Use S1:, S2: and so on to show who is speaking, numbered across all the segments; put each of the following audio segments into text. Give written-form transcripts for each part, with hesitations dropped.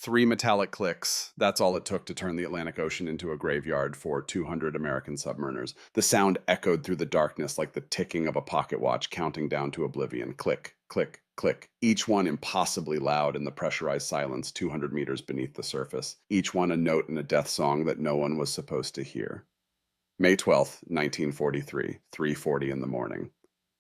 S1: 3 metallic clicks. That's all it took to turn the Atlantic Ocean into a graveyard for 200 American submariners. The sound echoed through the darkness like the ticking of a pocket watch counting down to oblivion. Click, click, click. Each one impossibly loud in the pressurized silence 200 meters beneath the surface. Each one a note in a death song that no one was supposed to hear. May 12th, 1943, 3:40 in the morning.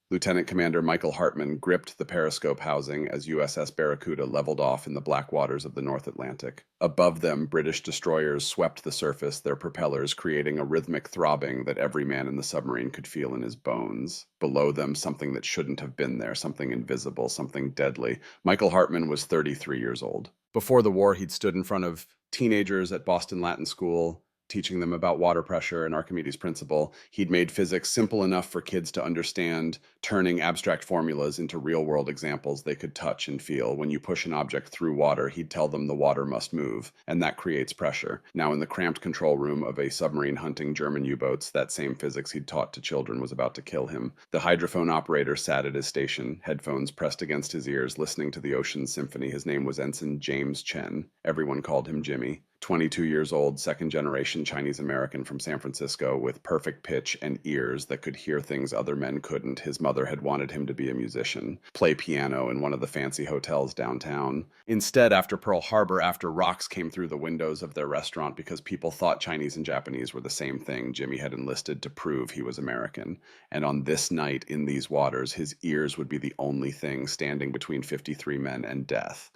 S1: Lieutenant Commander Michael Hartman gripped the periscope housing as USS Barracuda leveled off in the black waters of the North Atlantic. Above them, British destroyers swept the surface, their propellers creating a rhythmic throbbing that every man in the submarine could feel in his bones. Below them, something that shouldn't have been there, something invisible, something deadly. Michael Hartman was 33 years old. Before the war, he'd stood in front of teenagers at Boston Latin School, teaching them about water pressure and Archimedes' principle. He'd made physics simple enough for kids to understand, turning abstract formulas into real-world examples they could touch and feel. When you push an object through water, he'd tell them the water must move, and that creates pressure. Now, in the cramped control room of a submarine hunting German U-boats, that same physics he'd taught to children was about to kill him. The hydrophone operator sat at his station, headphones pressed against his ears, listening to the ocean's symphony. His name was Ensign James Chen. Everyone called him Jimmy. 22 years old, second-generation Chinese-American from San Francisco with perfect pitch and ears that could hear things other men couldn't. His mother had wanted him to be a musician, play piano in one of the fancy hotels downtown. Instead, after Pearl Harbor, after rocks came through the windows of their restaurant because people thought Chinese and Japanese were the same thing, Jimmy had enlisted to prove he was American. And on this night in these waters, his ears would be the only thing standing between 53 men and death.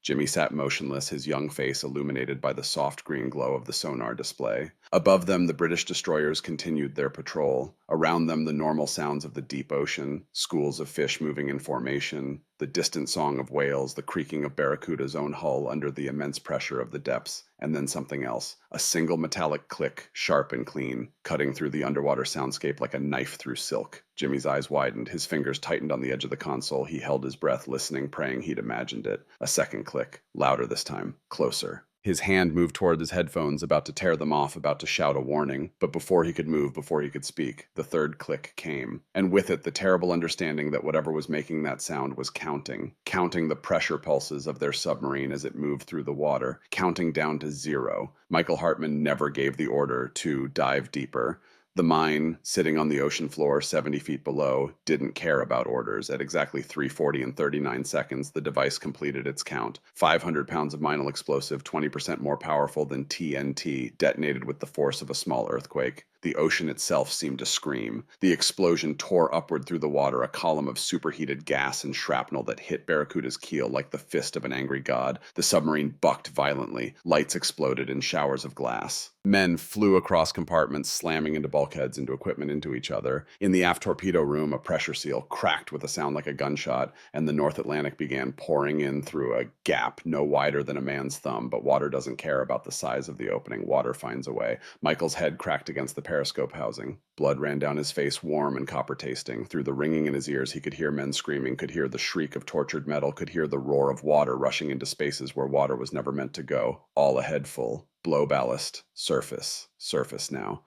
S1: Jimmy sat motionless, his young face illuminated by the soft green glow of the sonar display. Above them, the British destroyers continued their patrol. Around them, the normal sounds of the deep ocean, schools of fish moving in formation, the distant song of whales, the creaking of Barracuda's own hull under the immense pressure of the depths, and then something else. A single metallic click, sharp and clean, cutting through the underwater soundscape like a knife through silk. Jimmy's eyes widened, his fingers tightened on the edge of the console. He held his breath, listening, praying he'd imagined it. A second click, louder this time, closer. His hand moved toward his headphones, about to tear them off, about to shout a warning. But before he could move, before he could speak, the third click came. And with it, the terrible understanding that whatever was making that sound was counting the pressure pulses of their submarine as it moved through the water, counting down to 0. Michael Hartman never gave the order to dive deeper. The mine, sitting on the ocean floor 70 feet below, didn't care about orders. At exactly 3:40 and 39 seconds, the device completed its count. 500 pounds of minal explosive, 20% more powerful than TNT, detonated with the force of a small earthquake. The ocean itself seemed to scream. The explosion tore upward through the water, a column of superheated gas and shrapnel that hit Barracuda's keel like the fist of an angry god. The submarine bucked violently. Lights exploded in showers of glass. Men flew across compartments, slamming into bulkheads, into equipment, into each other. In the aft torpedo room, a pressure seal cracked with a sound like a gunshot, and the North Atlantic began pouring in through a gap no wider than a man's thumb. But water doesn't care about the size of the opening. Water finds a way. Michael's head cracked against the periscope housing. Blood ran down his face, warm and copper-tasting. Through the ringing in his ears, he could hear men screaming, could hear the shriek of tortured metal, could hear the roar of water rushing into spaces where water was never meant to go. All ahead full. Blow ballast. Surface. Surface now.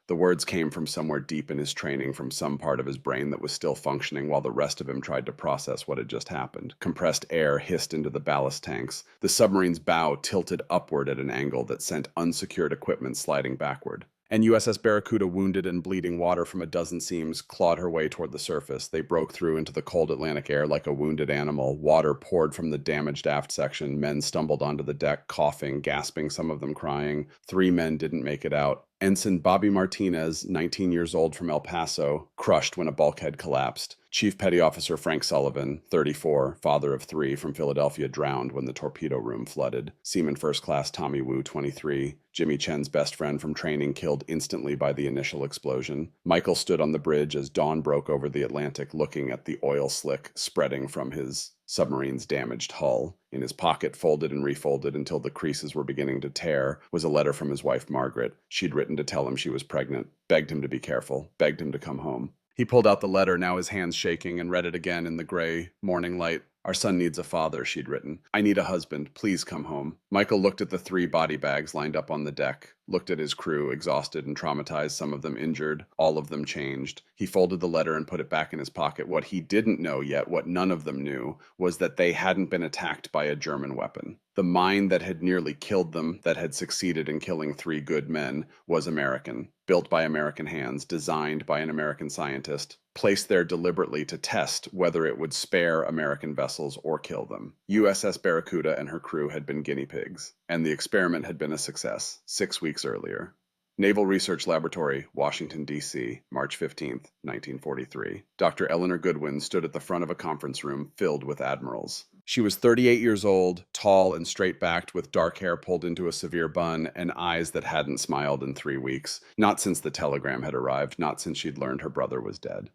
S1: The words came from somewhere deep in his training, from some part of his brain that was still functioning while the rest of him tried to process what had just happened. Compressed air hissed into the ballast tanks. The submarine's bow tilted upward at an angle that sent unsecured equipment sliding backward. And USS Barracuda, wounded and bleeding water from a dozen seams, clawed her way toward the surface. They broke through into the cold Atlantic air like a wounded animal. Water poured from the damaged aft section. Men stumbled onto the deck, coughing, gasping, some of them crying. 3 men didn't make it out. Ensign Bobby Martinez, 19 years old from El Paso, crushed when a bulkhead collapsed. Chief Petty Officer Frank Sullivan, 34, father of 3, from Philadelphia, drowned when the torpedo room flooded. Seaman First Class Tommy Wu, 23, Jimmy Chen's best friend from training, killed instantly by the initial explosion. Michael stood on the bridge as dawn broke over the Atlantic, looking at the oil slick spreading from his submarine's damaged hull. In his pocket, folded and refolded until the creases were beginning to tear, was a letter from his wife Margaret. She'd written to tell him she was pregnant, begged him to be careful, begged him to come home. He pulled out the letter, now his hands shaking, and read it again in the gray morning light. Our son needs a father, she'd written. I need a husband. Please come home. Michael looked at the 3 body bags lined up on the deck. looked at his crew, exhausted and traumatized, some of them injured, all of them changed. He folded the letter and put it back in his pocket. What he didn't know yet, what none of them knew, was that they hadn't been attacked by a German weapon. The mine that had nearly killed them, that had succeeded in killing 3 good men, was American, built by American hands, designed by an American scientist, placed there deliberately to test whether it would spare American vessels or kill them. USS Barracuda and her crew had been guinea pigs, and the experiment had been a success 6 weeks earlier. Naval Research Laboratory, Washington, D.C., March 15, 1943. Dr. Eleanor Goodwin stood at the front of a conference room filled with admirals. She was 38 years old, tall and straight-backed, with dark hair pulled into a severe bun and eyes that hadn't smiled in 3 weeks. Not since the telegram had arrived, not since she'd learned her brother was dead.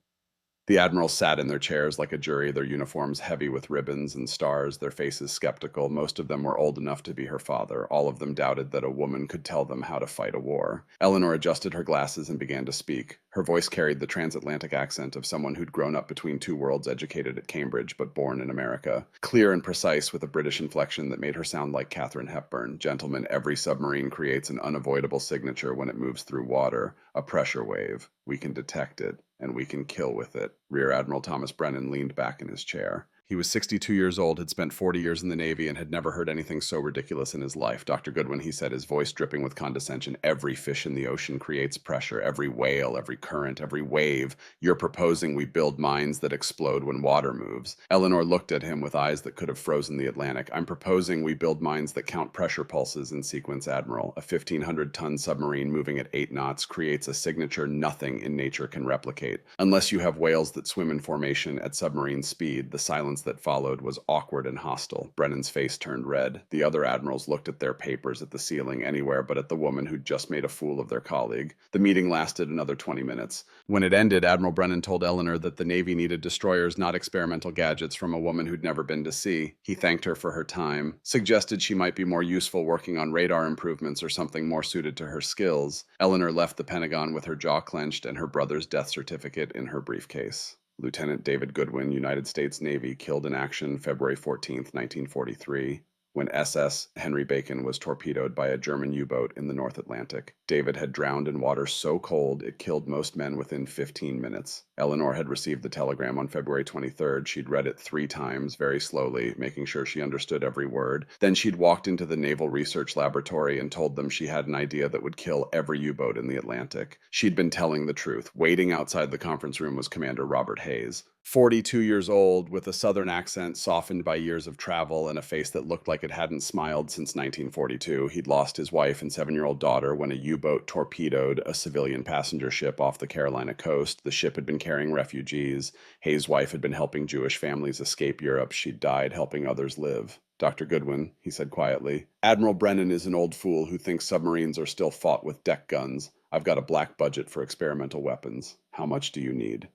S1: The admirals sat in their chairs like a jury, their uniforms heavy with ribbons and stars, their faces skeptical. Most of them were old enough to be her father. All of them doubted that a woman could tell them how to fight a war. Eleanor adjusted her glasses and began to speak. Her voice carried the transatlantic accent of someone who'd grown up between two worlds, educated at Cambridge but born in America. Clear and precise, with a British inflection that made her sound like Katharine Hepburn. Gentlemen, every submarine creates an unavoidable signature when it moves through water, a pressure wave. We can detect it, and we can kill with it. Rear Admiral Thomas Brennan leaned back in his chair. He was 62 years old, had spent 40 years in the Navy, and had never heard anything so ridiculous in his life. Dr. Goodwin, he said, his voice dripping with condescension, every fish in the ocean creates pressure, every whale, every current, every wave. You're proposing we build mines that explode when water moves. Eleanor looked at him with eyes that could have frozen the Atlantic. I'm proposing we build mines that count pressure pulses in sequence, Admiral. A 1,500-ton submarine moving at 8 knots creates a signature nothing in nature can replicate. Unless you have whales that swim in formation at submarine speed, the silence that followed was awkward and hostile. Brennan's face turned red. The other admirals looked at their papers, at the ceiling, anywhere but at the woman who'd just made a fool of their colleague. The meeting lasted another 20 minutes. When it ended, Admiral Brennan told Eleanor that the Navy needed destroyers, not experimental gadgets, from a woman who'd never been to sea. He thanked her for her time, suggested she might be more useful working on radar improvements or something more suited to her skills. Eleanor left the Pentagon with her jaw clenched and her brother's death certificate in her briefcase. Lieutenant David Goodwin, United States Navy, killed in action February 14, 1943, when SS Henry Bacon was torpedoed by a German U-boat in the North Atlantic. David had drowned in water so cold it killed most men within 15 minutes. Eleanor had received the telegram on February 23rd. She'd read it 3 times, very slowly, making sure she understood every word. Then she'd walked into the Naval Research Laboratory and told them she had an idea that would kill every U-boat in the Atlantic. She'd been telling the truth. Waiting outside the conference room was Commander Robert Hayes. 42 years old, with a southern accent softened by years of travel and a face that looked like it hadn't smiled since 1942. He'd lost his wife and 7-year-old daughter when a U-boat torpedoed a civilian passenger ship off the Carolina coast. The ship had been carrying refugees. Hayes' wife had been helping Jewish families escape Europe. She'd died helping others live. Dr. Goodwin, he said quietly, Admiral Brennan is an old fool who thinks submarines are still fought with deck guns. I've got a black budget for experimental weapons. How much do you need?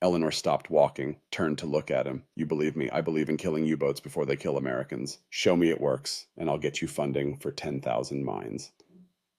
S1: Eleanor stopped walking, turned to look at him. You believe me, I believe in killing U-boats before they kill Americans. Show me it works, and I'll get you funding for 10,000 mines.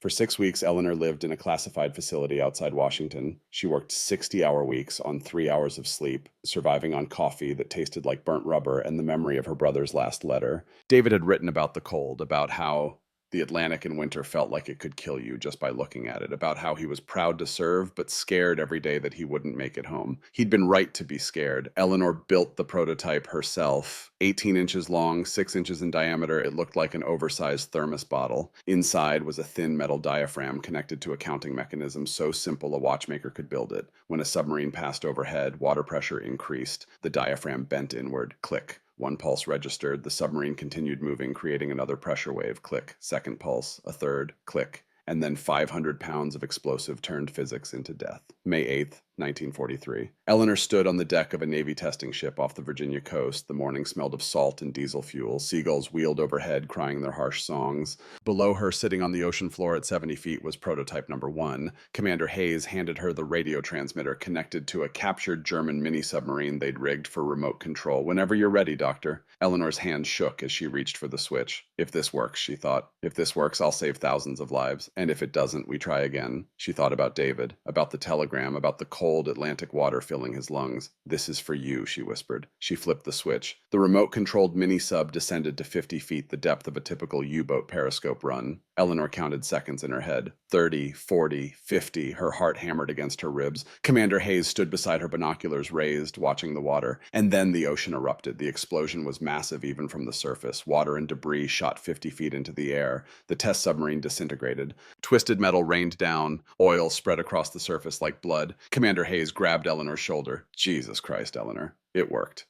S1: For 6 weeks, Eleanor lived in a classified facility outside Washington. She worked 60-hour weeks on 3 hours of sleep, surviving on coffee that tasted like burnt rubber and the memory of her brother's last letter. David had written about the cold, about how the Atlantic in winter felt like it could kill you just by looking at it, about how he was proud to serve but scared every day that he wouldn't make it home. He'd been right to be scared. Eleanor built the prototype herself. 18 inches long, 6 inches in diameter, it looked like an oversized thermos bottle. Inside was a thin metal diaphragm connected to a counting mechanism so simple a watchmaker could build it. When a submarine passed overhead, water pressure increased. The diaphragm bent inward. Click. 1 pulse registered. The submarine continued moving, creating another pressure wave. Click. 2nd pulse. A 3rd. Click. And then 500 pounds of explosive turned physics into death. May 8th, 1943. Eleanor stood on the deck of a Navy testing ship off the Virginia coast. The morning smelled of salt and diesel fuel. Seagulls wheeled overhead, crying their harsh songs. Below her, sitting on the ocean floor at 70 feet, was prototype number 1. Commander Hayes handed her the radio transmitter connected to a captured German mini-submarine they'd rigged for remote control. Whenever you're ready, Doctor. Eleanor's hand shook as she reached for the switch. If this works, she thought. If this works, I'll save thousands of lives. And if it doesn't, we try again. She thought about David, about the telegram, about the cold cold Atlantic water filling his lungs. "This is for you," she whispered. She flipped the switch. The remote-controlled mini-sub descended to 50 feet, the depth of a typical U-boat periscope run. Eleanor counted seconds in her head. 30, 40, 50. Her heart hammered against her ribs. Commander Hayes stood beside her, binoculars raised, watching the water. And then the ocean erupted. The explosion was massive even from the surface. Water and debris shot 50 feet into the air. The test submarine disintegrated. Twisted metal rained down. Oil spread across the surface like blood. Commander Hayes grabbed Eleanor's shoulder. "Jesus Christ, Eleanor. It worked."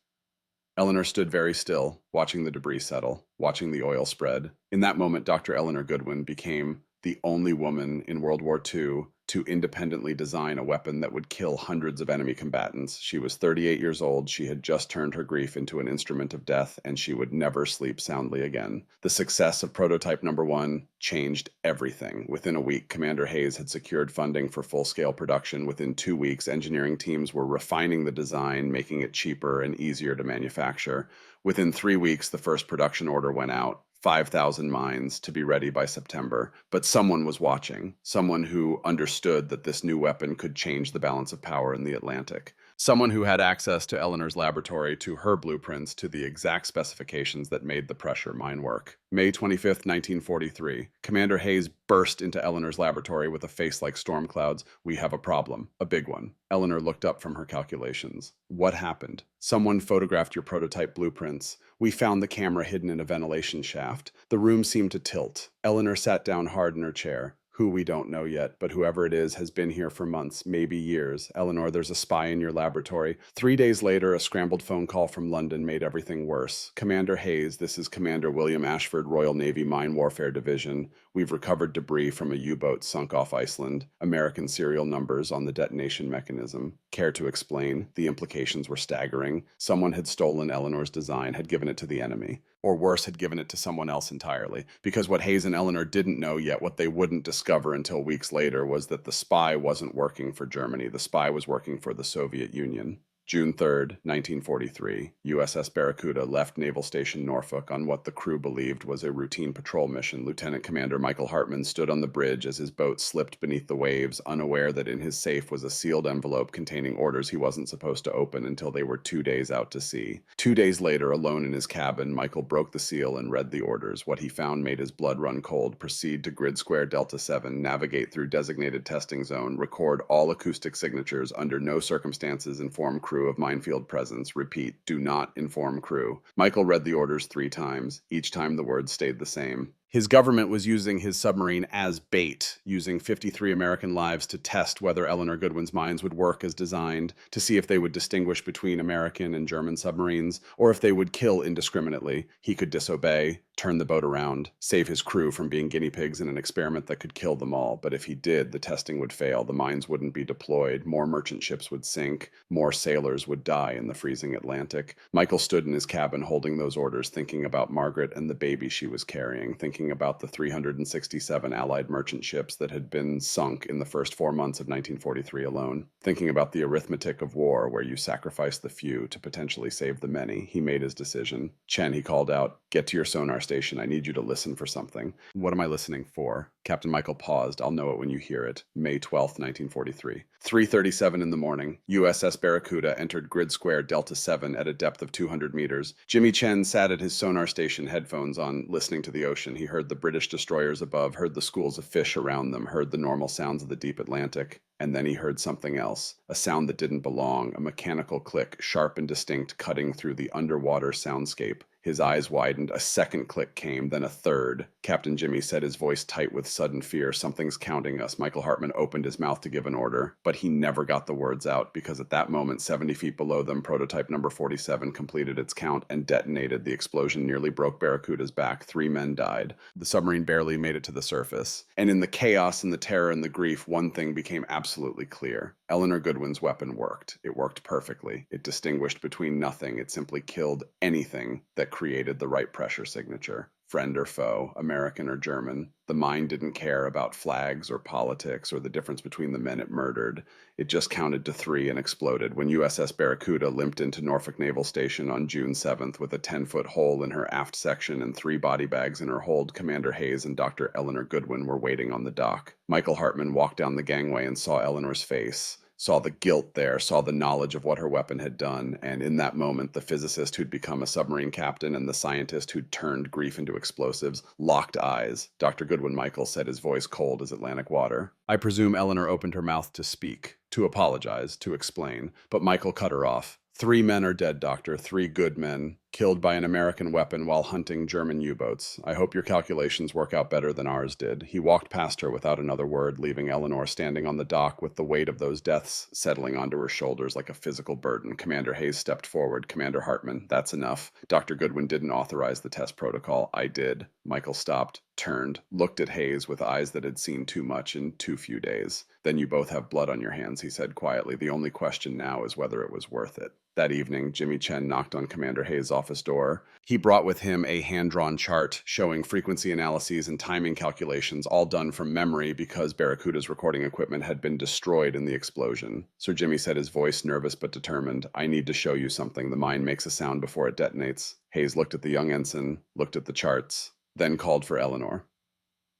S1: Eleanor stood very still, watching the debris settle, watching the oil spread. In that moment, Dr. Eleanor Goodwin became the only woman in World War II to independently design a weapon that would kill hundreds of enemy combatants. She was 38 years old, she had just turned her grief into an instrument of death, and she would never sleep soundly again. The success of prototype number 1 changed everything. Within a week, Commander Hayes had secured funding for full-scale production. Within 2 weeks, engineering teams were refining the design, making it cheaper and easier to manufacture. Within 3 weeks, the first production order went out. 5,000 mines to be ready by September. But someone was watching, someone who understood that this new weapon could change the balance of power in the Atlantic. Someone who had access to Eleanor's laboratory, to her blueprints, to the exact specifications that made the pressure mine work. May 25th, 1943. Commander Hayes burst into Eleanor's laboratory with a face like storm clouds. "We have a problem, a big one." Eleanor looked up from her calculations. "What happened?" "Someone photographed your prototype blueprints. We found the camera hidden in a ventilation shaft. The room seemed to tilt." Eleanor sat down hard in her chair. "Who, we don't know yet, but whoever it is has been here for months, maybe years. Eleanor, there's a spy in your laboratory." 3 days later, a scrambled phone call from London made everything worse. "Commander Hayes, this is Commander William Ashford, Royal Navy Mine Warfare Division. We've recovered debris from a U-boat sunk off Iceland. American serial numbers on the detonation mechanism. Care to explain?" The implications were staggering. Someone had stolen Eleanor's design, had given it to the enemy. Or worse, had given it to someone else entirely. Because what Hayes and Eleanor didn't know yet, what they wouldn't discover until weeks later, was that the spy wasn't working for Germany. The spy was working for the Soviet Union. June 3rd, 1943, USS Barracuda left Naval Station Norfolk on what the crew believed was a routine patrol mission. Lieutenant Commander Michael Hartman stood on the bridge as his boat slipped beneath the waves, unaware that in his safe was a sealed envelope containing orders he wasn't supposed to open until they were 2 days out to sea. 2 days later, alone in his cabin, Michael broke the seal and read the orders. What he found made his blood run cold. Proceed to Grid Square Delta 7, navigate through designated testing zone, record all acoustic signatures, under no circumstances inform crew of minefield presence. Repeat, do not inform crew. Michael read the orders 3 times. Each time the words stayed the same. His government was using his submarine as bait, using 53 American lives to test whether Eleanor Goodwin's mines would work as designed, to see if they would distinguish between American and German submarines, or if they would kill indiscriminately. He could disobey, turn the boat around, save his crew from being guinea pigs in an experiment that could kill them all. But if he did, the testing would fail, the mines wouldn't be deployed, more merchant ships would sink, more sailors would die in the freezing Atlantic. Michael stood in his cabin holding those orders, thinking about Margaret and the baby she was carrying, thinking about the 367 Allied merchant ships that had been sunk in the first 4 months of 1943 alone, thinking about the arithmetic of war where you sacrifice the few to potentially save the many. He made his decision. "Chen," he called out, "get to your sonar station. I need you to listen for something." "What am I listening for?" Captain Michael paused. "I'll know it when you hear it." May 12th, 1943. 3:37 in the morning. USS Barracuda entered Grid Square Delta 7 at a depth of 200 meters. Jimmy Chen sat at his sonar station, headphones on, listening to the ocean. He heard the British destroyers above, heard the schools of fish around them, heard the normal sounds of the deep Atlantic. And then he heard something else, a sound that didn't belong, a mechanical click, sharp and distinct, cutting through the underwater soundscape. His eyes widened. A second click came, then a third. Captain Jimmy said, his voice tight with sudden fear, "Something's counting us." Michael Hartman opened his mouth to give an order, but he never got the words out because at that moment, 70 feet below them, prototype number 47 completed its count and detonated. The explosion nearly broke Barracuda's back. 3 men died. The submarine barely made it to the surface. And in the chaos and the terror and the grief, one thing became absolutely clear. Eleanor Goodwin's weapon worked. It worked perfectly. It distinguished between nothing. It simply killed anything that created the right pressure signature. Friend or foe, American or German. The mine didn't care about flags or politics or the difference between the men it murdered. It just counted to 3 and exploded. When USS Barracuda limped into Norfolk Naval Station on June 7th with a 10-foot hole in her aft section and 3 body bags in her hold, Commander Hayes and Dr. Eleanor Goodwin were waiting on the dock. Michael Hartman walked down the gangway and saw Eleanor's face. saw the guilt there, saw the knowledge of what her weapon had done, and in that moment, the physicist who'd become a submarine captain and the scientist who'd turned grief into explosives locked eyes. Dr. Goodwin Michael said, his voice cold as Atlantic water. I presume Eleanor opened her mouth to speak, to apologize, to explain, but Michael cut her off. 3 men are dead, Doctor. 3 good men, killed by an American weapon while hunting German U-boats. I hope your calculations work out better than ours did. He walked past her without another word, leaving Eleanor standing on the dock with the weight of those deaths settling onto her shoulders like a physical burden. Commander Hayes stepped forward. Commander Hartman, that's enough. Dr. Goodwin didn't authorize the test protocol. I did. Michael stopped, turned, looked at Hayes with eyes that had seen too much in too few days. Then you both have blood on your hands, he said quietly. The only question now is whether it was worth it. That evening, Jimmy Chen knocked on Commander Hayes' office door. He brought with him a hand-drawn chart showing frequency analyses and timing calculations, all done from memory because Barracuda's recording equipment had been destroyed in the explosion. Sir Jimmy said, his voice nervous but determined, I need to show you something. The mine makes a sound before it detonates. Hayes looked at the young ensign, looked at the charts, then called for Eleanor.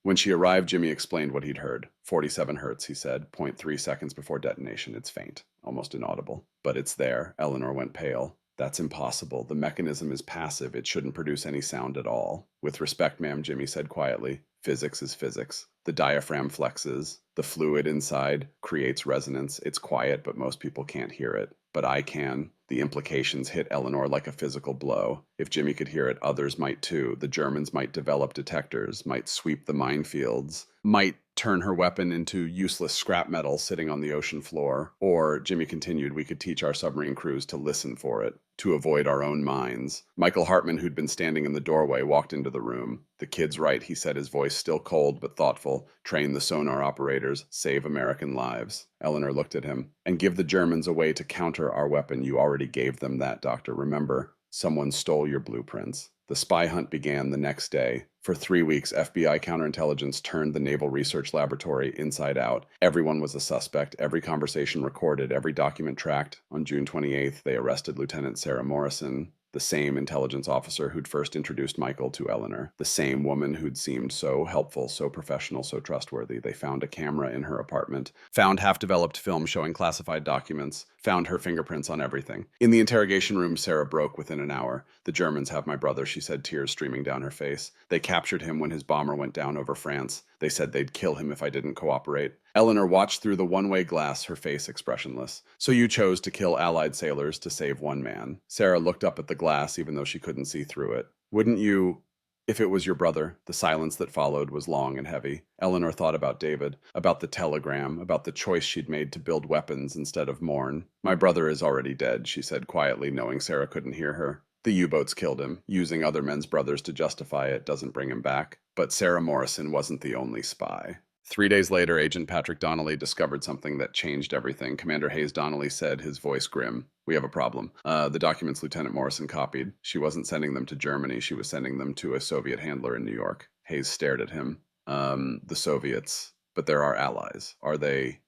S1: When she arrived, Jimmy explained what he'd heard. 47 hertz, he said, 0.3 seconds before detonation. It's faint, almost inaudible. But it's there. Eleanor went pale. That's impossible. The mechanism is passive. It shouldn't produce any sound at all. With respect, ma'am, Jimmy said quietly. Physics is physics. The diaphragm flexes. The fluid inside creates resonance. It's quiet, but most people can't hear it. But I can. The implications hit Eleanor like a physical blow. If Jimmy could hear it, others might too. The Germans might develop detectors, might sweep the minefields, might turn her weapon into useless scrap metal sitting on the ocean floor. Or, Jimmy continued, we could teach our submarine crews to listen for it, to avoid our own mines. Michael Hartman, who'd been standing in the doorway, walked into the room. The kid's right, he said, his voice still cold but thoughtful. Train the sonar operators, save American lives. Eleanor looked at him. And give the Germans a way to counter our weapon. You already gave them that, Doctor. Remember, someone stole your blueprints. The spy hunt began the next day. For 3 weeks, FBI counterintelligence turned the Naval Research Laboratory inside out. Everyone was a suspect, every conversation recorded, every document tracked. On June 28th, they arrested Lieutenant Sarah Morrison, the same intelligence officer who'd first introduced Michael to Eleanor, the same woman who'd seemed so helpful, so professional, so trustworthy. They found a camera in her apartment, found half-developed film showing classified documents, found her fingerprints on everything. In the interrogation room, Sarah broke within an hour. The Germans have my brother, she said, tears streaming down her face. They captured him when his bomber went down over France. They said they'd kill him if I didn't cooperate. Eleanor watched through the one-way glass, her face expressionless. So you chose to kill Allied sailors to save one man. Sarah looked up at the glass even though she couldn't see through it. Wouldn't you... If it was your brother, the silence that followed was long and heavy. Eleanor thought about David, about the telegram, about the choice she'd made to build weapons instead of mourn. My brother is already dead, she said quietly, knowing Sarah couldn't hear her. The U-boats killed him. Using other men's brothers to justify it doesn't bring him back. But Sarah Morrison wasn't the only spy. 3 days later, Agent Patrick Donnelly discovered something that changed everything. Commander Hayes Donnelly said, his voice grim, we have a problem. The documents Lieutenant Morrison copied, she wasn't sending them to Germany, she was sending them to a Soviet handler in New York. Hayes stared at him. The Soviets, but they're our allies. Are they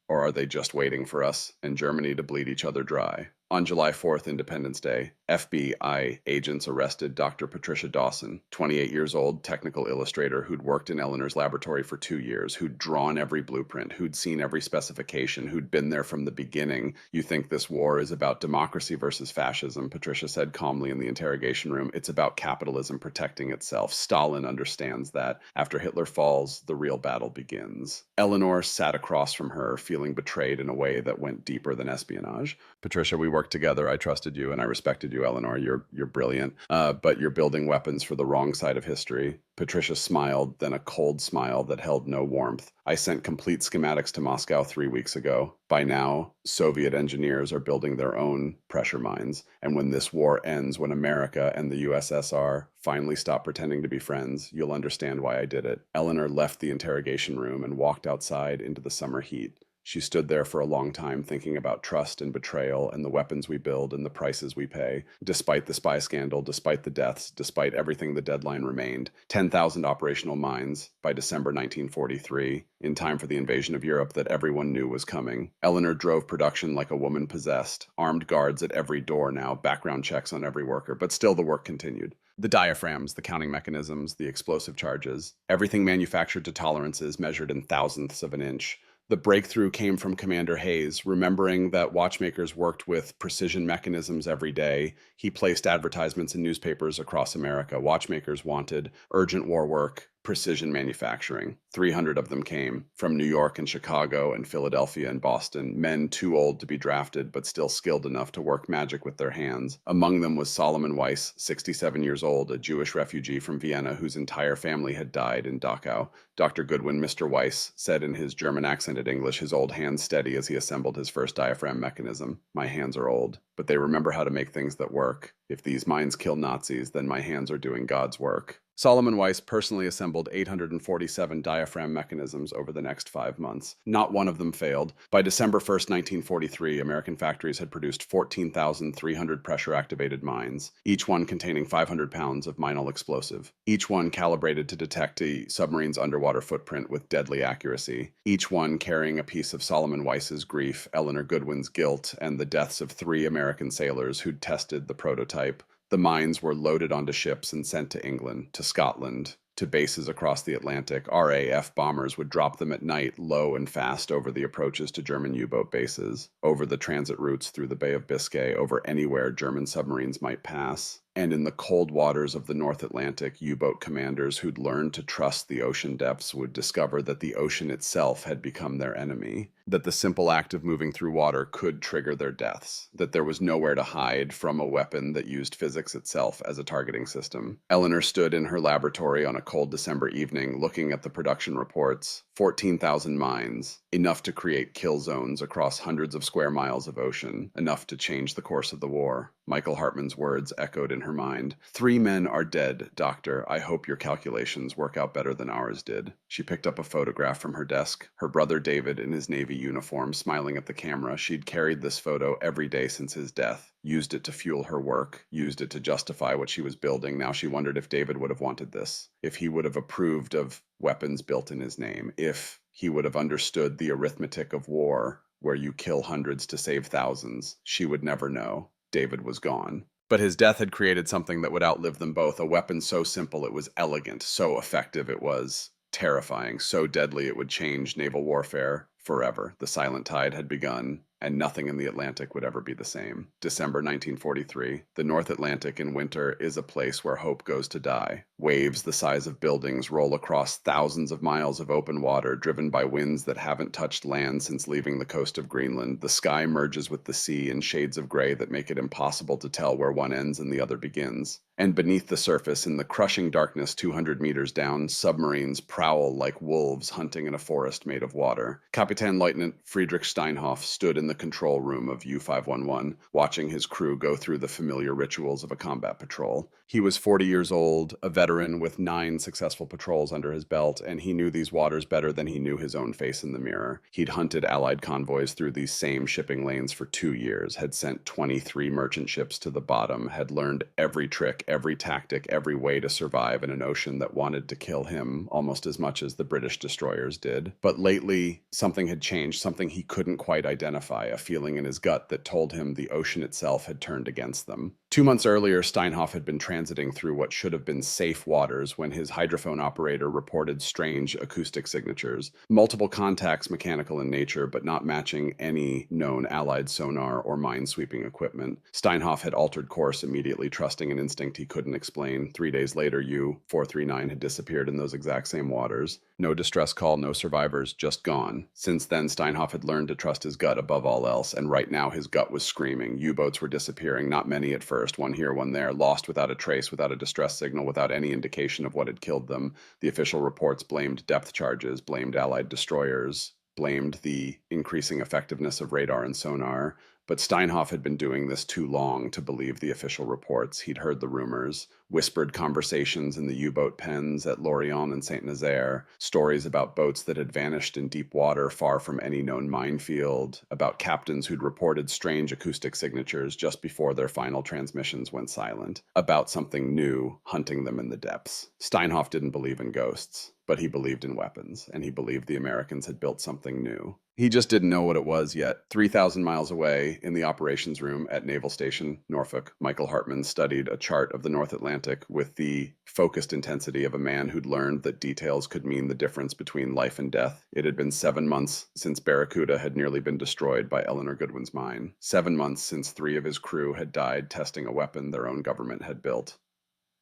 S1: just waiting for us and Germany to bleed each other dry? On July 4th, Independence Day, FBI agents arrested Dr. Patricia Dawson, 28 years old, technical illustrator who'd worked in Eleanor's laboratory for 2 years, who'd drawn every blueprint, who'd seen every specification, who'd been there from the beginning. You think this war is about democracy versus fascism, Patricia said calmly in the interrogation room. It's about capitalism protecting itself. Stalin understands that. After Hitler falls, the real battle begins. Eleanor sat across from her, feeling betrayed in a way that went deeper than espionage. Patricia, we worked together. I trusted you and I respected you, Eleanor. You're brilliant. But you're building weapons for the wrong side of history. Patricia smiled, then a cold smile that held no warmth. I sent complete schematics to Moscow 3 weeks ago. By now, Soviet engineers are building their own pressure mines. And when this war ends, when America and the USSR finally stop pretending to be friends, you'll understand why I did it. Eleanor left the interrogation room and walked outside into the summer heat. She stood there for a long time thinking about trust and betrayal and the weapons we build and the prices we pay. Despite the spy scandal, despite the deaths, despite everything, the deadline remained. 10,000 operational mines by December 1943, in time for the invasion of Europe that everyone knew was coming. Eleanor drove production like a woman possessed. Armed guards at every door now, background checks on every worker, but still the work continued. The diaphragms, the counting mechanisms, the explosive charges, everything manufactured to tolerances measured in thousandths of an inch. The breakthrough came from Commander Hayes. Remembering that watchmakers worked with precision mechanisms every day, he placed advertisements in newspapers across America. Watchmakers wanted urgent war work, precision manufacturing. 300 of them came from New York and Chicago and Philadelphia and Boston, men too old to be drafted but still skilled enough to work magic with their hands. Among them was Solomon Weiss, 67 years old, a Jewish refugee from Vienna whose entire family had died in Dachau. Dr. Goodwin, Mr. Weiss, said in his German accented English, his old hands steady as he assembled his first diaphragm mechanism. My hands are old, but they remember how to make things that work. If these minds kill Nazis, then my hands are doing God's work. Solomon Weiss personally assembled 847 diaphragm mechanisms over the next 5 months. Not one of them failed. By December 1st, 1943, American factories had produced 14,300 pressure-activated mines, each one containing 500 pounds of minal explosive, each one calibrated to detect a submarine's underwater footprint with deadly accuracy, each one carrying a piece of Solomon Weiss's grief, Eleanor Goodwin's guilt, and the deaths of 3 American sailors who'd tested the prototype. The mines were loaded onto ships and sent to England, to Scotland, to bases across the Atlantic. RAF bombers would drop them at night, low and fast, over the approaches to German U-boat bases, over the transit routes through the Bay of Biscay, over anywhere German submarines might pass. And in the cold waters of the North Atlantic, U-boat commanders who'd learned to trust the ocean depths would discover that the ocean itself had become their enemy, that the simple act of moving through water could trigger their deaths, that there was nowhere to hide from a weapon that used physics itself as a targeting system. Eleanor stood in her laboratory on a cold December evening looking at the production reports. 14,000 mines, enough to create kill zones across hundreds of square miles of ocean, enough to change the course of the war. Michael Hartman's words echoed in her mind. 3 men are dead, Doctor. I hope your calculations work out better than ours did. She picked up a photograph from her desk. Her brother David in his Navy uniform, smiling at the camera. She'd carried this photo every day since his death. Used it to fuel her work, used it to justify what she was building. Now she wondered if David would have wanted this, if he would have approved of weapons built in his name, if he would have understood the arithmetic of war, where you kill hundreds to save thousands. She would never know. David was gone. But his death had created something that would outlive them both, a weapon so simple it was elegant, so effective it was terrifying, so deadly it would change naval warfare forever. The silent tide had begun, and nothing in the Atlantic would ever be the same. December 1943. The North Atlantic in winter is a place where hope goes to die. Waves the size of buildings roll across thousands of miles of open water, driven by winds that haven't touched land since leaving the coast of Greenland. The sky merges with the sea in shades of gray that make it impossible to tell where one ends and the other begins. And beneath the surface, in the crushing darkness 200 meters down, submarines prowl like wolves hunting in a forest made of water. Kapitän Leutnant Friedrich Steinhoff stood in the control room of U-511, watching his crew go through the familiar rituals of a combat patrol. He was 40 years old, a veteran with 9 successful patrols under his belt, and he knew these waters better than he knew his own face in the mirror. He'd hunted Allied convoys through these same shipping lanes for 2 years, had sent 23 merchant ships to the bottom, had learned every trick, every tactic, every way to survive in an ocean that wanted to kill him almost as much as the British destroyers did. But lately, something had changed, something he couldn't quite identify, a feeling in his gut that told him the ocean itself had turned against them. 2 months earlier, Steinhoff had been transiting through what should have been safe waters when his hydrophone operator reported strange acoustic signatures. Multiple contacts, mechanical in nature, but not matching any known Allied sonar or mine-sweeping equipment. Steinhoff had altered course immediately, trusting an instinct he couldn't explain. 3 days later, U-439 had disappeared in those exact same waters. No distress call, no survivors, just gone. Since then, Steinhoff had learned to trust his gut above all else, and right now his gut was screaming. U-boats were disappearing, not many at first, one here, one there, lost without a trace, without a distress signal, without any indication of what had killed them. The official reports blamed depth charges, blamed Allied destroyers, blamed the increasing effectiveness of radar and sonar. But Steinhoff had been doing this too long to believe the official reports. He'd heard the rumors, whispered conversations in the U-boat pens at Lorient and Saint-Nazaire, stories about boats that had vanished in deep water far from any known minefield, about captains who'd reported strange acoustic signatures just before their final transmissions went silent, about something new hunting them in the depths. Steinhoff didn't believe in ghosts. But he believed in weapons, and he believed the Americans had built something new. He just didn't know what it was yet. 3,000 miles away, in the operations room at Naval Station Norfolk, Michael Hartman studied a chart of the North Atlantic with the focused intensity of a man who'd learned that details could mean the difference between life and death. It had been 7 months since Barracuda had nearly been destroyed by Eleanor Goodwin's mine. 7 months since 3 of his crew had died testing a weapon their own government had built.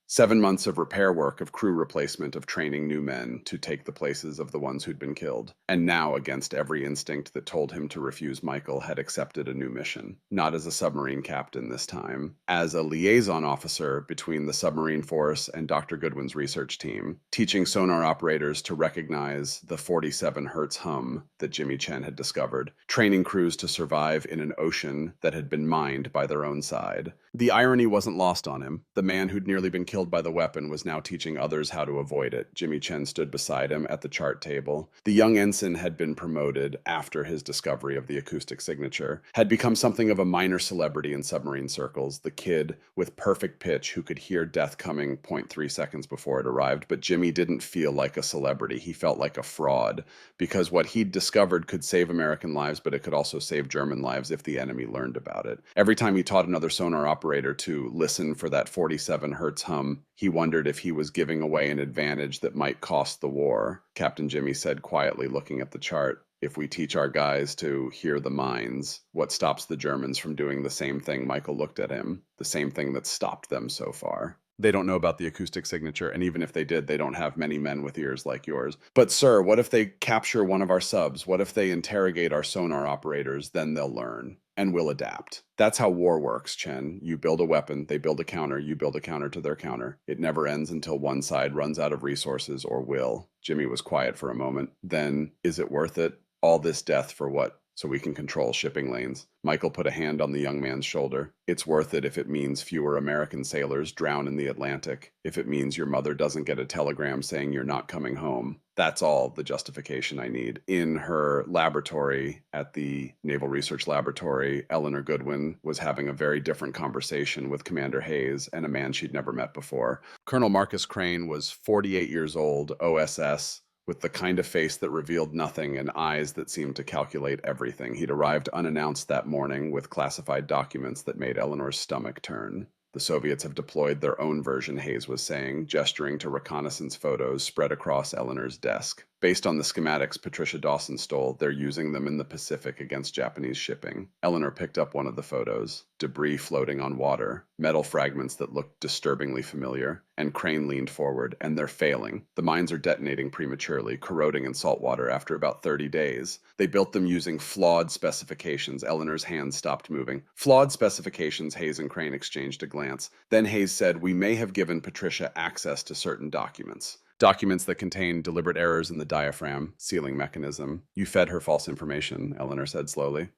S1: 7 months of repair work, of crew replacement, of training new men to take the places of the ones who'd been killed. And now, against every instinct that told him to refuse, Michael had accepted a new mission. Not as a submarine captain this time, as a liaison officer between the submarine force and Dr. Goodwin's research team, teaching sonar operators to recognize the 47 hertz hum that Jimmy Chen had discovered, training crews to survive in an ocean that had been mined by their own side. The irony wasn't lost on him. The man who'd nearly been killed by the weapon was now teaching others how to avoid it. Jimmy Chen stood beside him at the chart table. The young ensign had been promoted after his discovery of the acoustic signature, had become something of a minor celebrity in submarine circles, the kid with perfect pitch who could hear death coming 0.3 seconds before it arrived. But Jimmy didn't feel like a celebrity. He felt like a fraud, because what he'd discovered could save American lives, but it could also save German lives if the enemy learned about it. Every time he taught another sonar operator to listen for that 47 hertz hum, he wondered if he was giving away an advantage that might cost the war. Captain Jimmy said quietly, looking at the chart, "If we teach our guys to hear the mines, what stops the Germans from doing the same thing?" Michael looked at him. "The same thing that stopped them so far. They don't know about the acoustic signature, and even if they did, they don't have many men with ears like yours. But sir, what if they capture one of our subs? What if they interrogate our sonar operators? Then they'll learn, and we'll adapt. That's how war works, Chen. You build a weapon, they build a counter, you build a counter to their counter. It never ends until one side runs out of resources or will." Jimmy was quiet for a moment. "Then, is it worth it? All this death for what? So we can control shipping lanes." Michael put a hand on the young man's shoulder. "It's worth it if it means fewer American sailors drown in the Atlantic, if it means your mother doesn't get a telegram saying you're not coming home. That's all the justification I need." In her laboratory at the Naval Research Laboratory, Eleanor Goodwin was having a very different conversation with Commander Hayes and a man she'd never met before. Colonel Marcus Crane was 48 years old, OSS, with the kind of face that revealed nothing and eyes that seemed to calculate everything. He'd arrived unannounced that morning with classified documents that made Eleanor's stomach turn. "The Soviets have deployed their own version," Hayes was saying, gesturing to reconnaissance photos spread across Eleanor's desk. "Based on the schematics Patricia Dawson stole, they're using them in the Pacific against Japanese shipping." Eleanor picked up one of the photos. Debris floating on water, metal fragments that looked disturbingly familiar, and Crane leaned forward. "And they're failing. The mines are detonating prematurely, corroding in salt water after about 30 days. They built them using flawed specifications." Eleanor's hands stopped moving. "Flawed specifications," Hayes and Crane exchanged a glance. Then Hayes said, "We may have given Patricia access to certain documents. Documents that contain deliberate errors in the diaphragm, sealing mechanism. You fed her false information," Eleanor said slowly.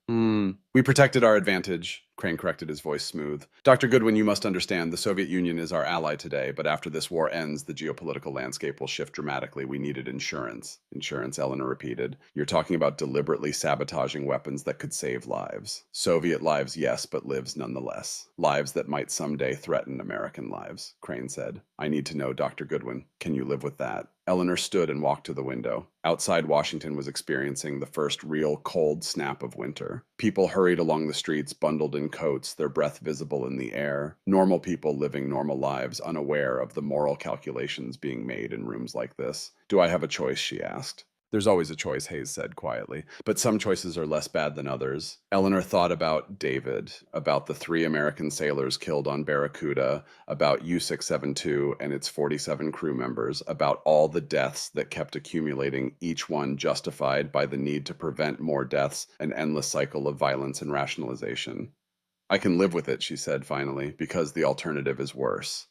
S1: We protected our advantage," Crane corrected, his voice smooth. "Dr. Goodwin, you must understand, the Soviet Union is our ally today, but after this war ends, the geopolitical landscape will shift dramatically. We needed insurance." "Insurance," Eleanor repeated. "You're talking about deliberately sabotaging weapons that could save lives." "Soviet lives, yes, but lives nonetheless. Lives that might someday threaten American lives," Crane said. "I need to know, Dr. Goodwin, can you live with that?" Eleanor stood and walked to the window. Outside, Washington was experiencing the first real cold snap of winter. People hurried along the streets, bundled in coats, their breath visible in the air. Normal people living normal lives, unaware of the moral calculations being made in rooms like this. "Do I have a choice?" she asked. "There's always a choice," Hayes said quietly, "but some choices are less bad than others." Eleanor thought about David, about the 3 American sailors killed on Barracuda, about U-672 and its 47 crew members, about all the deaths that kept accumulating, each one justified by the need to prevent more deaths, an endless cycle of violence and rationalization. "I can live with it," she said finally, "because the alternative is worse."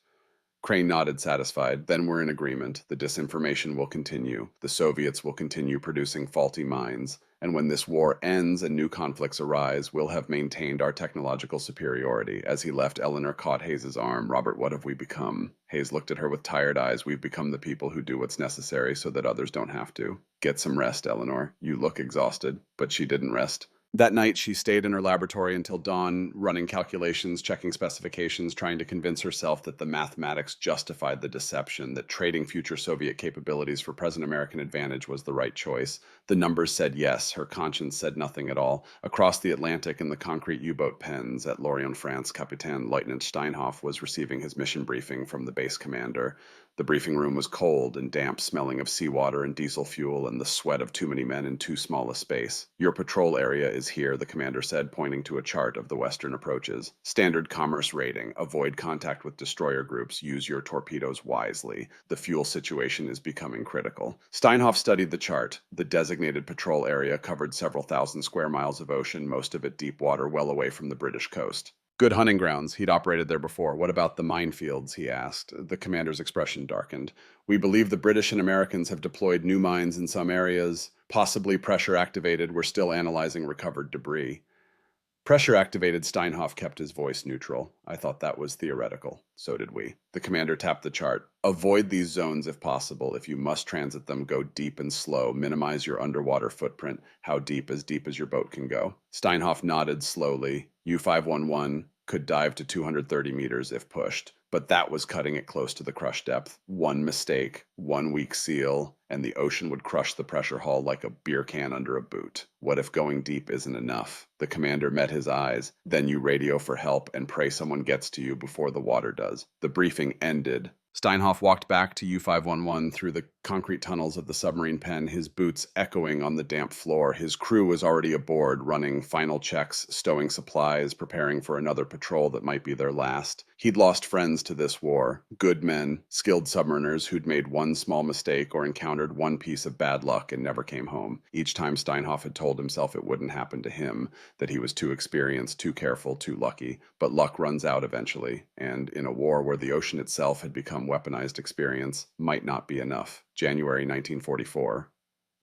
S1: Crane nodded, satisfied. "Then we're in agreement. The disinformation will continue. The Soviets will continue producing faulty mines. And when this war ends and new conflicts arise, we'll have maintained our technological superiority." As he left, Eleanor caught Hayes's arm. "Robert, what have we become?" Hayes looked at her with tired eyes. "We've become the people who do what's necessary so that others don't have to." "Get some rest, Eleanor. You look exhausted." But she didn't rest. That night, she stayed in her laboratory until dawn, running calculations, checking specifications, trying to convince herself that the mathematics justified the deception, that trading future Soviet capabilities for present American advantage was the right choice. The numbers said yes, her conscience said nothing at all. Across the Atlantic in the concrete U-boat pens at Lorient, France, Capitaine Lieutenant Steinhoff was receiving his mission briefing from the base commander. The briefing room was cold and damp, smelling of seawater and diesel fuel and the sweat of too many men in too small a space. Your patrol area is here, the commander said, pointing to a chart of the western approaches. Standard commerce rating. Avoid contact with destroyer groups. Use your torpedoes wisely. The fuel situation is becoming critical. Steinhoff studied the chart. The designated patrol area covered several thousand square miles of ocean, most of it deep water, well away from the British coast. Good hunting grounds. He'd operated there before. What about the minefields, he asked. The commander's expression darkened. We believe the British and Americans have deployed new mines in some areas, possibly pressure activated. We're still analyzing recovered debris. Pressure activated. Steinhoff kept his voice neutral. I thought that was theoretical. So did we. The commander tapped the chart. Avoid these zones if possible. If you must transit them, go deep and slow. Minimize your underwater footprint. How deep? As deep as your boat can go. Steinhoff nodded slowly. U-511 could dive to 230 meters if pushed, but that was cutting it close to the crush depth. One mistake, one weak seal, and the ocean would crush the pressure hull like a beer can under a boot. What if going deep isn't enough? The commander met his eyes. Then you radio for help and pray someone gets to you before the water does. The briefing ended. Steinhoff walked back to U-511 through the concrete tunnels of the submarine pen, his boots echoing on the damp floor. His crew was already aboard, running final checks, stowing supplies, preparing for another patrol that might be their last. He'd lost friends to this war, good men, skilled submariners who'd made one small mistake or encountered one piece of bad luck and never came home. Each time Steinhoff had told himself it wouldn't happen to him, that he was too experienced, too careful, too lucky. But luck runs out eventually, and in a war where the ocean itself had become weaponized, experience might not be enough. January 1944.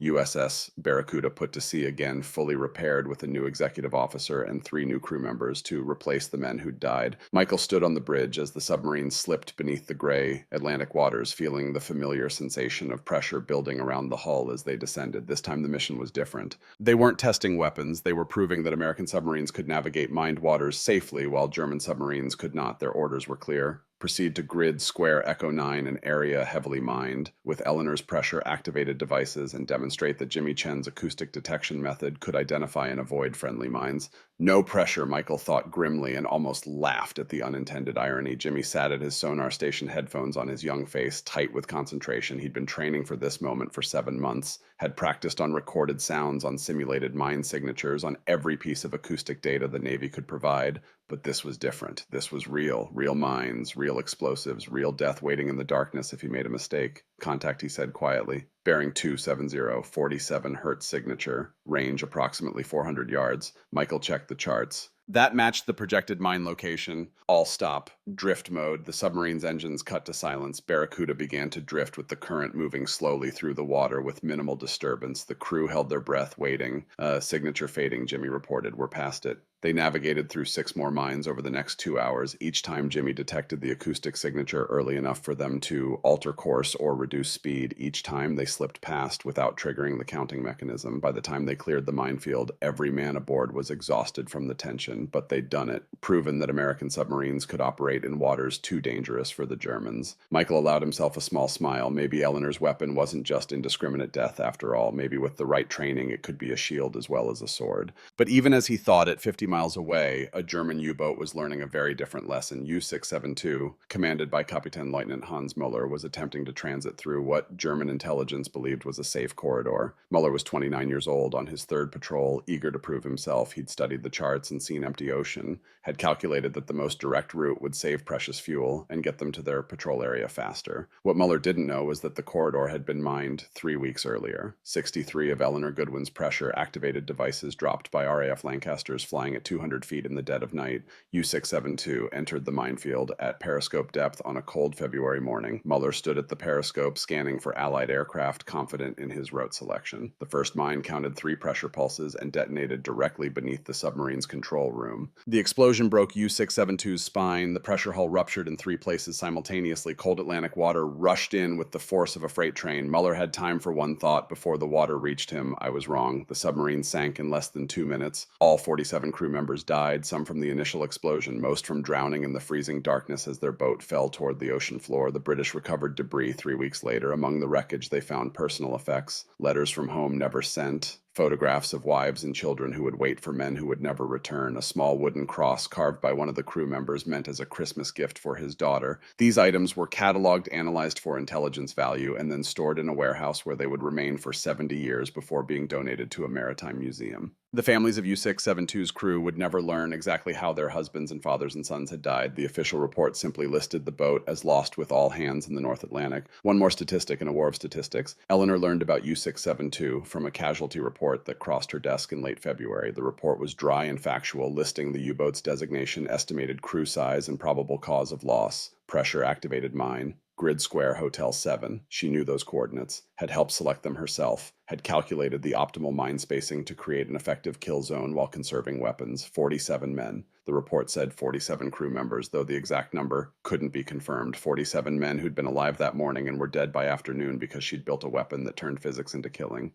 S1: USS Barracuda put to sea again, fully repaired with a new executive officer and 3 new crew members to replace the men who'd died. Michael stood on the bridge as the submarine slipped beneath the gray Atlantic waters, feeling the familiar sensation of pressure building around the hull as they descended. This time the mission was different. They weren't testing weapons. They were proving that American submarines could navigate mined waters safely while German submarines could not. Their orders were clear. Proceed to grid square Echo 9, an area heavily mined, with Eleanor's pressure-activated devices, and demonstrate that Jimmy Chen's acoustic detection method could identify and avoid friendly mines. No pressure, Michael thought grimly and almost laughed at the unintended irony. Jimmy sat at his sonar station headphones on his young face, tight with concentration. He'd been training for this moment for 7 months, had practiced on recorded sounds, on simulated mine signatures, on every piece of acoustic data the Navy could provide. But this was different. This was real. Real mines, real explosives, real death waiting in the darkness if he made a mistake. Contact, he said quietly. Bearing 270, 47 Hertz signature, range approximately 400 yards. Michael checked the charts. That matched the projected mine location. All stop. Drift mode. The submarine's engines cut to silence. Barracuda began to drift with the current moving slowly through the water with minimal disturbance. The crew held their breath, waiting. Signature fading, Jimmy reported. We're past it. They navigated through 6 more mines over the next 2 hours. Each time Jimmy detected the acoustic signature early enough for them to alter course or reduce speed. Each time they slipped past without triggering the counting mechanism. By the time they cleared the minefield, every man aboard was exhausted from the tension, but they'd done it, proven that American submarines could operate in waters too dangerous for the Germans. Michael allowed himself a small smile. Maybe Eleanor's weapon wasn't just indiscriminate death after all. Maybe with the right training, it could be a shield as well as a sword. But even as he thought it, 50 miles away, a German U-boat was learning a very different lesson. U-672, commanded by Captain Lieutenant Hans Muller, was attempting to transit through what German intelligence believed was a safe corridor. Muller was 29 years old, on his 3rd patrol, eager to prove himself. He'd studied the charts and seen empty ocean, had calculated that the most direct route would save precious fuel and get them to their patrol area faster. What Muller didn't know was that the corridor had been mined 3 weeks earlier. 63 of Eleanor Goodwin's pressure-activated devices dropped by RAF Lancasters flying at 200 feet in the dead of night. U-672 entered the minefield at periscope depth on a cold February morning. Mueller stood at the periscope scanning for Allied aircraft, confident in his route selection. The first mine counted 3 pressure pulses and detonated directly beneath the submarine's control room. The explosion broke U-672's spine. The pressure hull ruptured in 3 places simultaneously. Cold Atlantic water rushed in with the force of a freight train. Mueller had time for one thought before the water reached him. I was wrong. The submarine sank in less than 2 minutes. All 47 crew members died, some from the initial explosion, most from drowning in the freezing darkness as their boat fell toward the ocean floor. The British recovered debris 3 weeks later. Among the wreckage, they found personal effects, letters from home never sent, photographs of wives and children who would wait for men who would never return. A small wooden cross carved by one of the crew members meant as a Christmas gift for his daughter. These items were cataloged, analyzed for intelligence value, and then stored in a warehouse where they would remain for 70 years before being donated to a maritime museum. The families of U-672's crew would never learn exactly how their husbands and fathers and sons had died. The official report simply listed the boat as lost with all hands in the North Atlantic. One more statistic in a war of statistics. Eleanor learned about U-672 from a casualty report that crossed her desk in late February. The report was dry and factual, listing the U-boat's designation, estimated crew size, and probable cause of loss. Pressure-activated mine. Grid Square Hotel 7. She knew those coordinates, had helped select them herself, had calculated the optimal mine spacing to create an effective kill zone while conserving weapons. 47 men. The report said 47 crew members, though the exact number couldn't be confirmed. 47 men who'd been alive that morning and were dead by afternoon because she'd built a weapon that turned physics into killing.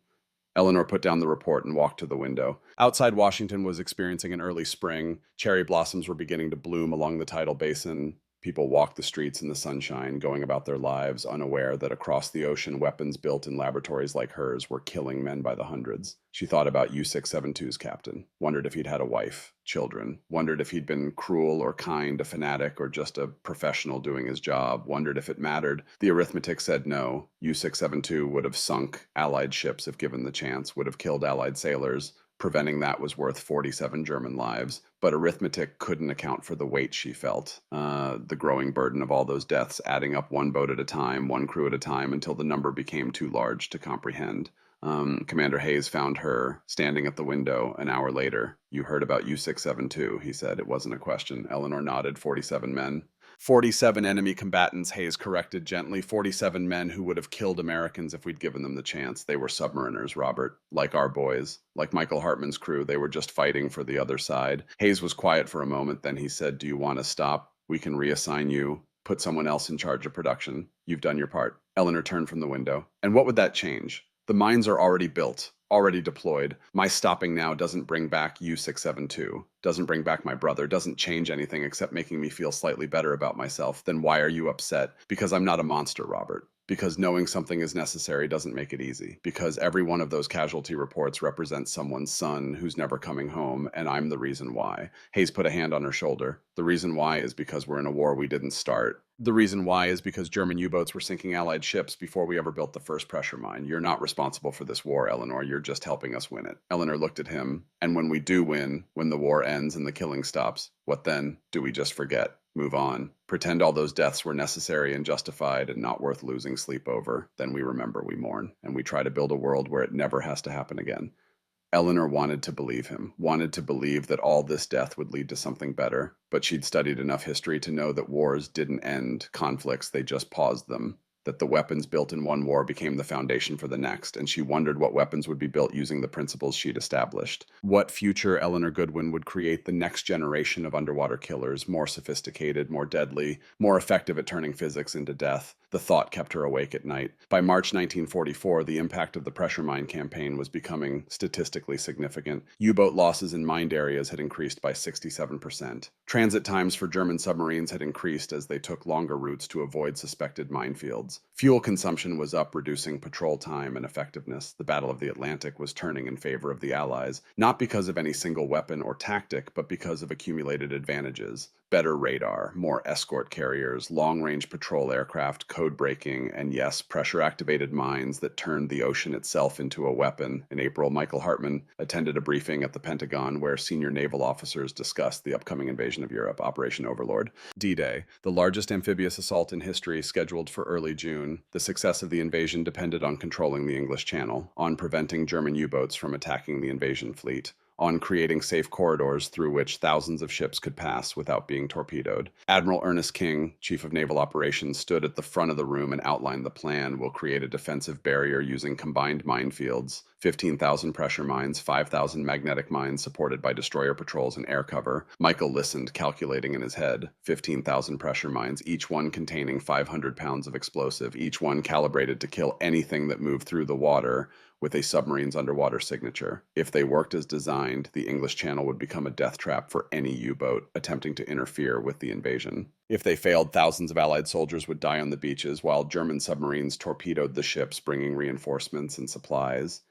S1: Eleanor put down the report and walked to the window. Outside Washington was experiencing an early spring. Cherry blossoms were beginning to bloom along the tidal basin. People walked the streets in the sunshine, going about their lives, unaware that across the ocean, weapons built in laboratories like hers were killing men by the hundreds. She thought about U-672's captain, wondered if he'd had a wife, children, wondered if he'd been cruel or kind, a fanatic, or just a professional doing his job, wondered if it mattered. The arithmetic said no. U-672 would have sunk Allied ships if given the chance, would have killed Allied sailors. Preventing that was worth 47 German lives, but arithmetic couldn't account for the weight she felt, the growing burden of all those deaths, adding up one boat at a time, one crew at a time, until the number became too large to comprehend. Commander Hayes found her standing at the window an hour later. You heard about U-672, he said. It wasn't a question. Eleanor nodded. 47 men. 47 enemy combatants, Hayes corrected gently. 47 men who would have killed Americans if we'd given them the chance. They were submariners, Robert. Like our boys. Like Michael Hartman's crew, they were just fighting for the other side. Hayes was quiet for a moment, then he said, "Do you want to stop? We can reassign you. Put someone else in charge of production. You've done your part." Eleanor turned from the window. And what would that change? The mines are already built, already deployed. My stopping now doesn't bring back U-672, doesn't bring back my brother, doesn't change anything except making me feel slightly better about myself. Then why are you upset? Because I'm not a monster, Robert. Because knowing something is necessary doesn't make it easy. Because every one of those casualty reports represents someone's son who's never coming home, and I'm the reason why. Hayes put a hand on her shoulder. The reason why is because we're in a war we didn't start. The reason why is because German U-boats were sinking Allied ships before we ever built the first pressure mine. You're not responsible for this war, Eleanor. You're just helping us win it. Eleanor looked at him. And when we do win, when the war ends and the killing stops, what then? Do we just forget? Move on? Pretend all those deaths were necessary and justified and not worth losing sleep over? Then we remember, we mourn, and we try to build a world where it never has to happen again. Eleanor wanted to believe him, wanted to believe that all this death would lead to something better, but she'd studied enough history to know that wars didn't end conflicts, they just paused them, that the weapons built in one war became the foundation for the next, and she wondered what weapons would be built using the principles she'd established. What future Eleanor Goodwin would create the next generation of underwater killers, more sophisticated, more deadly, more effective at turning physics into death. The thought kept her awake at night. By March 1944, the impact of the pressure mine campaign was becoming statistically significant. U-boat losses in mined areas had increased by 67%. Transit times for German submarines had increased as they took longer routes to avoid suspected minefields. Fuel consumption was up, reducing patrol time and effectiveness. The Battle of the Atlantic was turning in favor of the Allies, not because of any single weapon or tactic, but because of accumulated advantages. Better radar, more escort carriers, long-range patrol aircraft, code breaking, and yes, pressure-activated mines that turned the ocean itself into a weapon. In April, Michael Hartman attended a briefing at the Pentagon where senior naval officers discussed the upcoming invasion of Europe, Operation Overlord. D-Day, the largest amphibious assault in history, scheduled for early June. The success of the invasion depended on controlling the English Channel, on preventing German U-boats from attacking the invasion fleet, on creating safe corridors through which thousands of ships could pass without being torpedoed. Admiral Ernest King, Chief of Naval Operations, stood at the front of the room and outlined the plan. We'll create a defensive barrier using combined minefields, 15,000 pressure mines, 5,000 magnetic mines supported by destroyer patrols and air cover. Michael listened, calculating in his head. 15,000 pressure mines, each one containing 500 pounds of explosive, each one calibrated to kill anything that moved through the water, with a submarine's underwater signature. If they worked as designed, the English Channel would become a death trap for any U-boat attempting to interfere with the invasion. If they failed, thousands of Allied soldiers would die on the beaches, while German submarines torpedoed the ships, bringing reinforcements and supplies.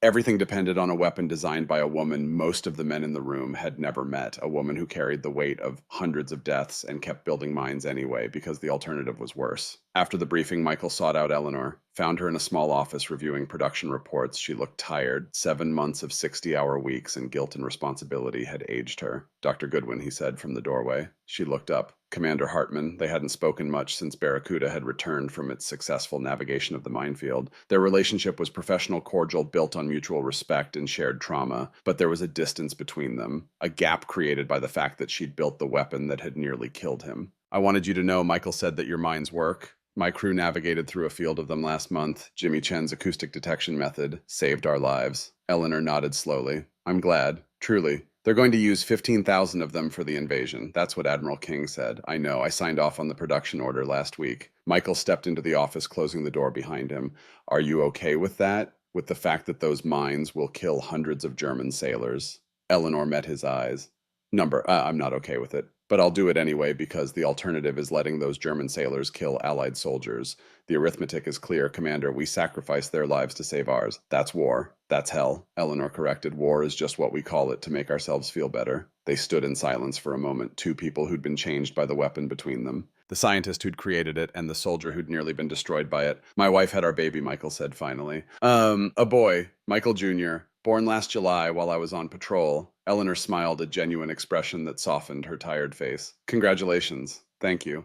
S1: Everything depended on a weapon designed by a woman most of the men in the room had never met, a woman who carried the weight of hundreds of deaths and kept building mines anyway because the alternative was worse. After the briefing, Michael sought out Eleanor, found her in a small office reviewing production reports. She looked tired. 7 months of 60-hour weeks and guilt and responsibility had aged her. "Dr. Goodwin," he said from the doorway. She looked up. Commander Hartman. They hadn't spoken much since Barracuda had returned from its successful navigation of the minefield. Their relationship was professional, cordial, built on mutual respect and shared trauma, but there was a distance between them, a gap created by the fact that she'd built the weapon that had nearly killed him. "I wanted you to know," Michael said, "that your mines work. My crew navigated through a field of them last month. Jimmy Chen's acoustic detection method saved our lives." Eleanor nodded slowly. "I'm glad. Truly. They're going to use 15,000 of them for the invasion. That's what Admiral King said. I know. I signed off on the production order last week." Michael stepped into the office, closing the door behind him. "Are you okay with that? With the fact that those mines will kill hundreds of German sailors?" Eleanor met his eyes. I'm not okay with it. But I'll do it anyway because the alternative is letting those German sailors kill Allied soldiers. The arithmetic is clear, Commander. We sacrifice their lives to save ours. That's war. That's hell, Eleanor corrected. War is just what we call it to make ourselves feel better. They stood in silence for a moment, two people who'd been changed by the weapon between them. The scientist who'd created it and the soldier who'd nearly been destroyed by it. "My wife had our baby," Michael said finally. A boy, Michael Jr., born last July while I was on patrol." Eleanor smiled, a genuine expression that softened her tired face. "Congratulations. Thank you."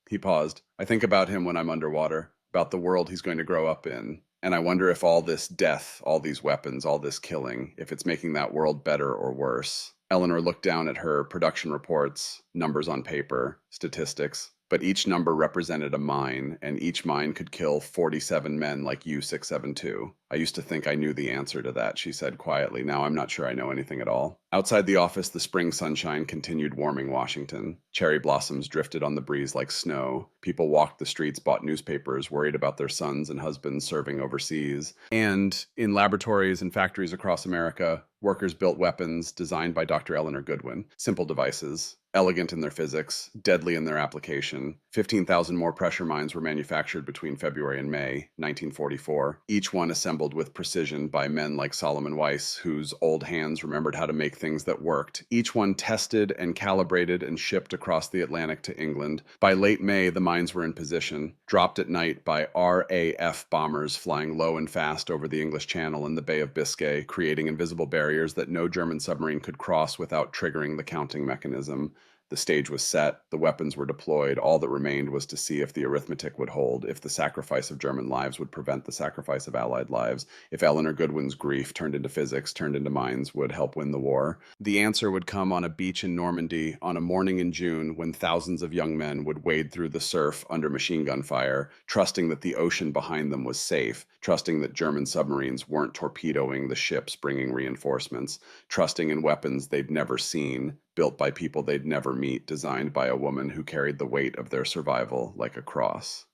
S1: He paused. "I think about him when I'm underwater, about the world he's going to grow up in. And I wonder if all this death, all these weapons, all this killing, if it's making that world better or worse." Eleanor looked down at her production reports, numbers on paper, statistics. But each number represented a mine, and each mine could kill 47 men like U-672. "I used to think I knew the answer to that," she said quietly. "Now I'm not sure I know anything at all." Outside the office, the spring sunshine continued warming Washington. Cherry blossoms drifted on the breeze like snow. People walked the streets, bought newspapers, worried about their sons and husbands serving overseas. And in laboratories and factories across America, workers built weapons designed by Dr. Eleanor Goodwin. Simple devices, elegant in their physics, deadly in their application. 15,000 more pressure mines were manufactured between February and May 1944, each one assembled with precision by men like Solomon Weiss, whose old hands remembered how to make things that worked. Each one tested and calibrated and shipped across the Atlantic to England. By late May, the mines were in position, dropped at night by RAF bombers flying low and fast over the English Channel and the Bay of Biscay, creating invisible barriers that no German submarine could cross without triggering the counting mechanism. The stage was set, the weapons were deployed, all that remained was to see if the arithmetic would hold, if the sacrifice of German lives would prevent the sacrifice of Allied lives, if Eleanor Goodwin's grief turned into physics, turned into mines, would help win the war. The answer would come on a beach in Normandy on a morning in June when thousands of young men would wade through the surf under machine gun fire, trusting that the ocean behind them was safe, trusting that German submarines weren't torpedoing the ships bringing reinforcements, trusting in weapons they'd never seen, built by people they'd never meet, designed by a woman who carried the weight of their survival like a cross.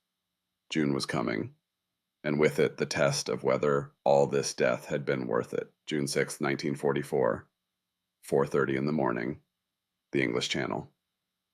S1: June was coming, and with it the test of whether all this death had been worth it. June 6, 1944, 4:30 in the morning, the English Channel.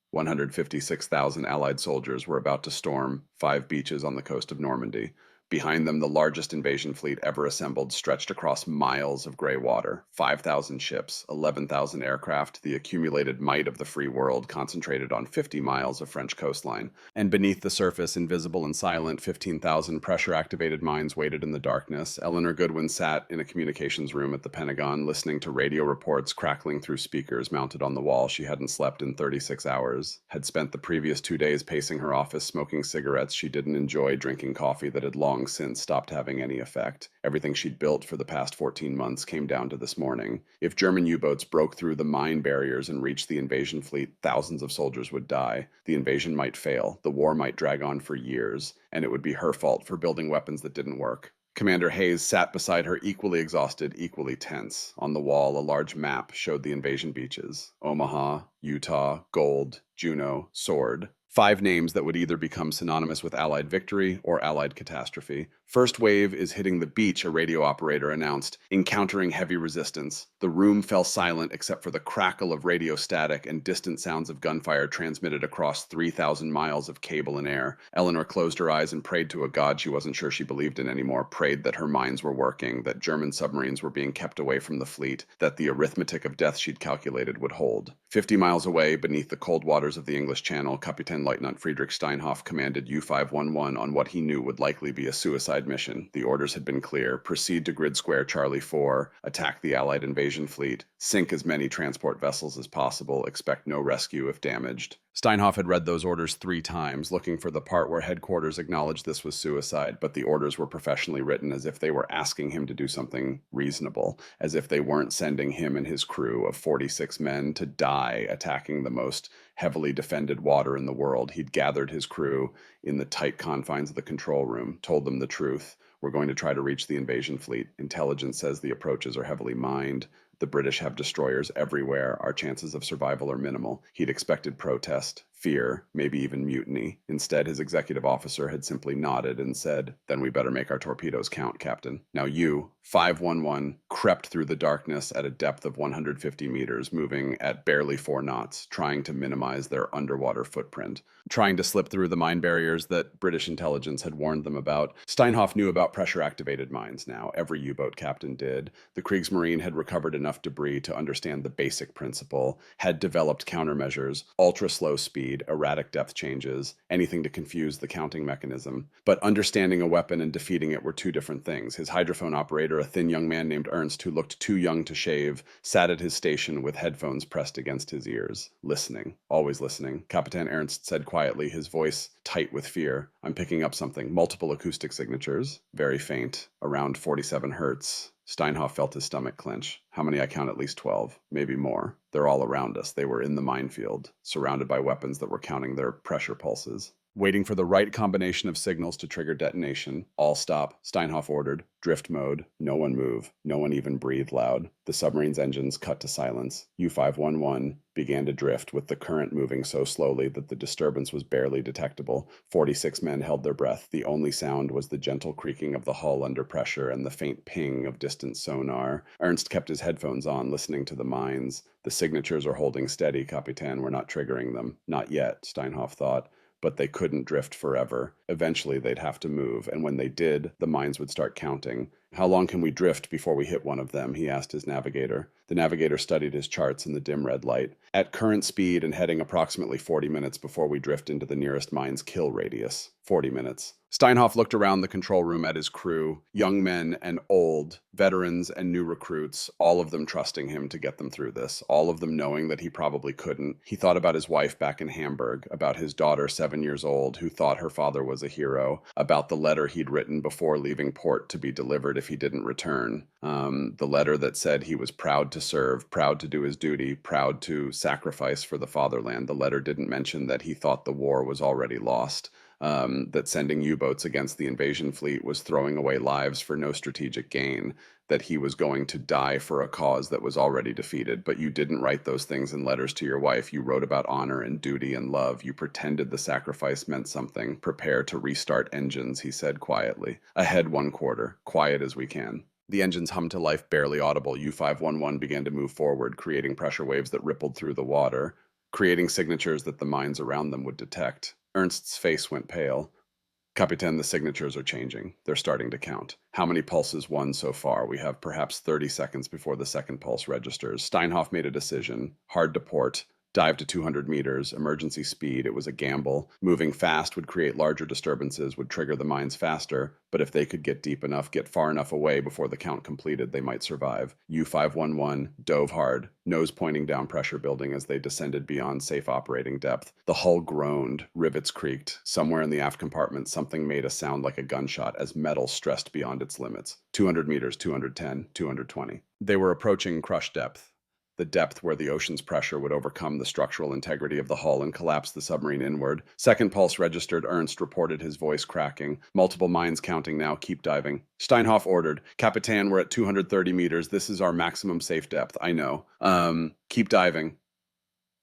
S1: 156,000 Allied soldiers were about to storm 5 beaches on the coast of Normandy. Behind them, the largest invasion fleet ever assembled stretched across miles of gray water. 5,000 ships, 11,000 aircraft, the accumulated might of the free world concentrated on 50 miles of French coastline. And beneath the surface, invisible and silent, 15,000 pressure-activated mines waited in the darkness. Eleanor Goodwin sat in a communications room at the Pentagon, listening to radio reports crackling through speakers mounted on the wall. She hadn't slept in 36 hours, had spent the previous 2 days pacing her office, smoking cigarettes she didn't enjoy, drinking coffee that had long long since stopped having any effect. Everything she'd built for the past 14 months came down to this morning. If German U-boats broke through the mine barriers and reached the invasion fleet, thousands of soldiers would die. The invasion might fail, the war might drag on for years, and it would be her fault for building weapons that didn't work. Commander Hayes sat beside her, equally exhausted, equally tense. On the wall, a large map showed the invasion beaches: Omaha, Utah, Gold, Juneau, Sword. 5 names that would either become synonymous with Allied victory or Allied catastrophe. First wave is hitting the beach, a radio operator announced, encountering heavy resistance. The room fell silent except for the crackle of radio static and distant sounds of gunfire transmitted across 3,000 miles of cable and air. Eleanor closed her eyes and prayed to a god she wasn't sure she believed in anymore, prayed that her mines were working, that German submarines were being kept away from the fleet, that the arithmetic of death she'd calculated would hold. 50 miles away, beneath the cold waters of the English Channel, Captain Leutnant Friedrich Steinhoff commanded U-511 on what he knew would likely be a suicide mission. The orders had been clear: proceed to Grid Square Charlie 4, attack the Allied invasion fleet, sink as many transport vessels as possible, expect no rescue if damaged. Steinhoff had read those orders 3 times, looking for the part where headquarters acknowledged this was suicide, but the orders were professionally written as if they were asking him to do something reasonable, as if they weren't sending him and his crew of 46 men to die attacking the most heavily defended water in the world. He'd gathered his crew in the tight confines of the control room, told them the truth. We're going to try to reach the invasion fleet. Intelligence says the approaches are heavily mined. The British have destroyers everywhere. Our chances of survival are minimal. He'd expected protest, fear, maybe even mutiny. Instead, his executive officer had simply nodded and said, "Then we better make our torpedoes count, Captain." Now you, 511, crept through the darkness at a depth of 150 meters, moving at barely 4 knots, trying to minimize their underwater footprint, trying to slip through the mine barriers that British intelligence had warned them about. Steinhoff knew about pressure-activated mines now. Every U-boat captain did. The Kriegsmarine had recovered enough debris to understand the basic principle, had developed countermeasures: ultra-slow speed, erratic depth changes, anything to confuse the counting mechanism. But understanding a weapon and defeating it were 2 different things. His hydrophone operator, a thin young man named Ernst, who looked too young to shave, sat at his station with headphones pressed against his ears, listening, always listening. Captain Ernst said quietly, his voice tight with fear, "I'm picking up something. Multiple acoustic signatures, very faint, around 47 hertz." Steinhoff felt his stomach clench. "How many? I count at least 12, maybe more. They're all around us." They were in the minefield, surrounded by weapons that were counting their pressure pulses. Waiting for the right combination of signals to trigger detonation. "All stop," Steinhoff ordered. "Drift mode. No one move. No one even breathe loud." The submarine's engines cut to silence. U-511 began to drift, with the current moving so slowly that the disturbance was barely detectable. 46 men held their breath. The only sound was the gentle creaking of the hull under pressure and the faint ping of distant sonar. Ernst kept his headphones on, listening to the mines. "The signatures are holding steady, Capitan. We're not triggering them." Not yet, Steinhoff thought. But they couldn't drift forever. Eventually they'd have to move, and when they did, the mines would start counting. "How long can we drift before we hit one of them?" he asked his navigator. The navigator studied his charts in the dim red light. "At current speed and heading approximately 40 minutes before we drift into the nearest mine's kill radius." 40 minutes. Steinhoff looked around the control room at his crew, young men and old, veterans and new recruits, all of them trusting him to get them through this, all of them knowing that he probably couldn't. He thought about his wife back in Hamburg, about his daughter 7 years old who thought her father was a hero, about the letter he'd written before leaving port to be delivered if he didn't return. The letter that said he was proud to serve, proud to do his duty, proud to sacrifice for the fatherland. The letter didn't mention that he thought the war was already lost. That sending U-boats against the invasion fleet was throwing away lives for no strategic gain, that he was going to die for a cause that was already defeated. But you didn't write those things in letters to your wife. You wrote about honor and duty and love. You pretended the sacrifice meant something. "Prepare to restart engines," he said quietly. "Ahead 1/4, quiet as we can." The engines hummed to life, barely audible. U-511 began to move forward, creating pressure waves that rippled through the water, creating signatures that the mines around them would detect. Ernst's face went pale. "Capitan, the signatures are changing. They're starting to count. How many pulses? 1 so far. We have perhaps 30 seconds before the second pulse registers." Steinhoff made a decision. "Hard to port. Dive to 200 meters, emergency speed. It was a gamble. Moving fast would create larger disturbances, would trigger the mines faster, but if they could get deep enough, get far enough away before the count completed, they might survive. U-511 dove hard, nose pointing down, pressure building as they descended beyond safe operating depth. The hull groaned, rivets creaked. Somewhere in the aft compartment, something made a sound like a gunshot as metal stressed beyond its limits. 200 meters, 210, 220. They were approaching crush depth, the depth where the ocean's pressure would overcome the structural integrity of the hull and collapse the submarine inward. Second pulse registered. Ernst reported, his voice cracking. Multiple mines counting now. Keep diving. Steinhoff ordered. Capitan, we're at 230 meters. This is our maximum safe depth. I know. Keep diving.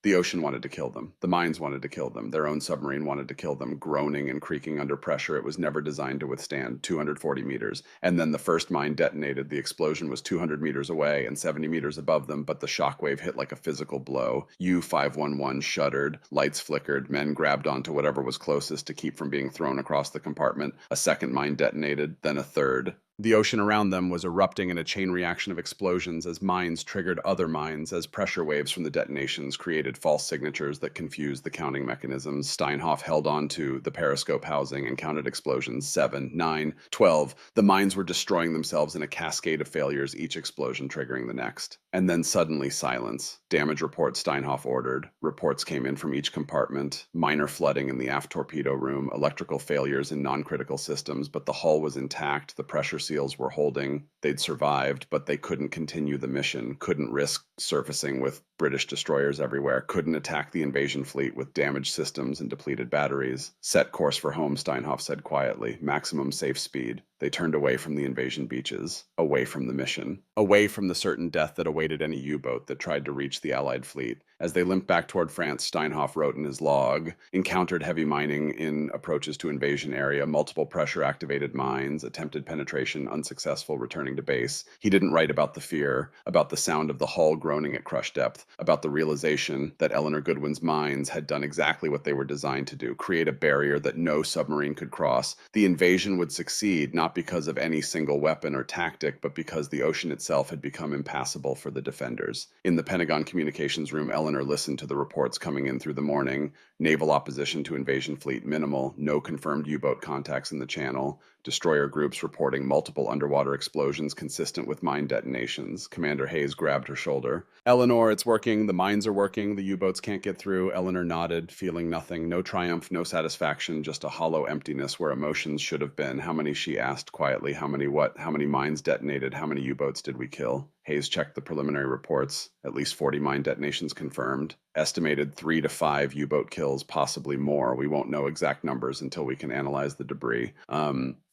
S1: The ocean wanted to kill them. The mines wanted to kill them. Their own submarine wanted to kill them, groaning and creaking under pressure it was never designed to withstand, 240 meters. And then the first mine detonated. The explosion was 200 meters away and 70 meters above them, but the shockwave hit like a physical blow. U-511 shuddered. Lights flickered. Men grabbed onto whatever was closest to keep from being thrown across the compartment. A second mine detonated, then a third. The ocean around them was erupting in a chain reaction of explosions as mines triggered other mines, as pressure waves from the detonations created false signatures that confused the counting mechanisms. Steinhoff held on to the periscope housing and counted explosions. 7, 9, 12. The mines were destroying themselves in a cascade of failures, each explosion triggering the next. And then suddenly silence. Damage reports, Steinhoff ordered. Reports came in from each compartment. Minor flooding in the aft torpedo room, electrical failures in non-critical systems, but the hull was intact. The pressure seals were holding. They'd survived, but they couldn't continue the mission, couldn't risk surfacing with British destroyers everywhere, couldn't attack the invasion fleet with damaged systems and depleted batteries. Set course for home, Steinhoff said quietly. Maximum safe speed. They turned away from the invasion beaches, away from the mission, away from the certain death that awaited any U-boat that tried to reach the Allied fleet. As they limped back toward France, Steinhoff wrote in his log, encountered heavy mining in approaches to invasion area, multiple pressure-activated mines, attempted penetration, unsuccessful, returning to base. He didn't write about the fear, about the sound of the hull groaning at crush depth, about the realization that Eleanor Goodwin's mines had done exactly what they were designed to do, create a barrier that no submarine could cross. The invasion would succeed, not because of any single weapon or tactic, but because the ocean itself had become impassable for the defenders. In the Pentagon communications room, Eleanor listened to the reports coming in through the morning. Naval opposition to invasion fleet minimal, no confirmed U-boat contacts in the channel, destroyer groups reporting multiple underwater explosions consistent with mine detonations. Commander Hayes grabbed her shoulder. Eleanor, it's working. The mines are working. The U-boats can't get through. Eleanor nodded, feeling nothing. No triumph, no satisfaction, just a hollow emptiness where emotions should have been. How many, she asked quietly. How many what? How many mines detonated? How many U-boats did we kill? Hayes checked the preliminary reports. At least 40 mine detonations confirmed. Estimated 3 to 5 U-boat kills, possibly more. We won't know exact numbers until we can analyze the debris.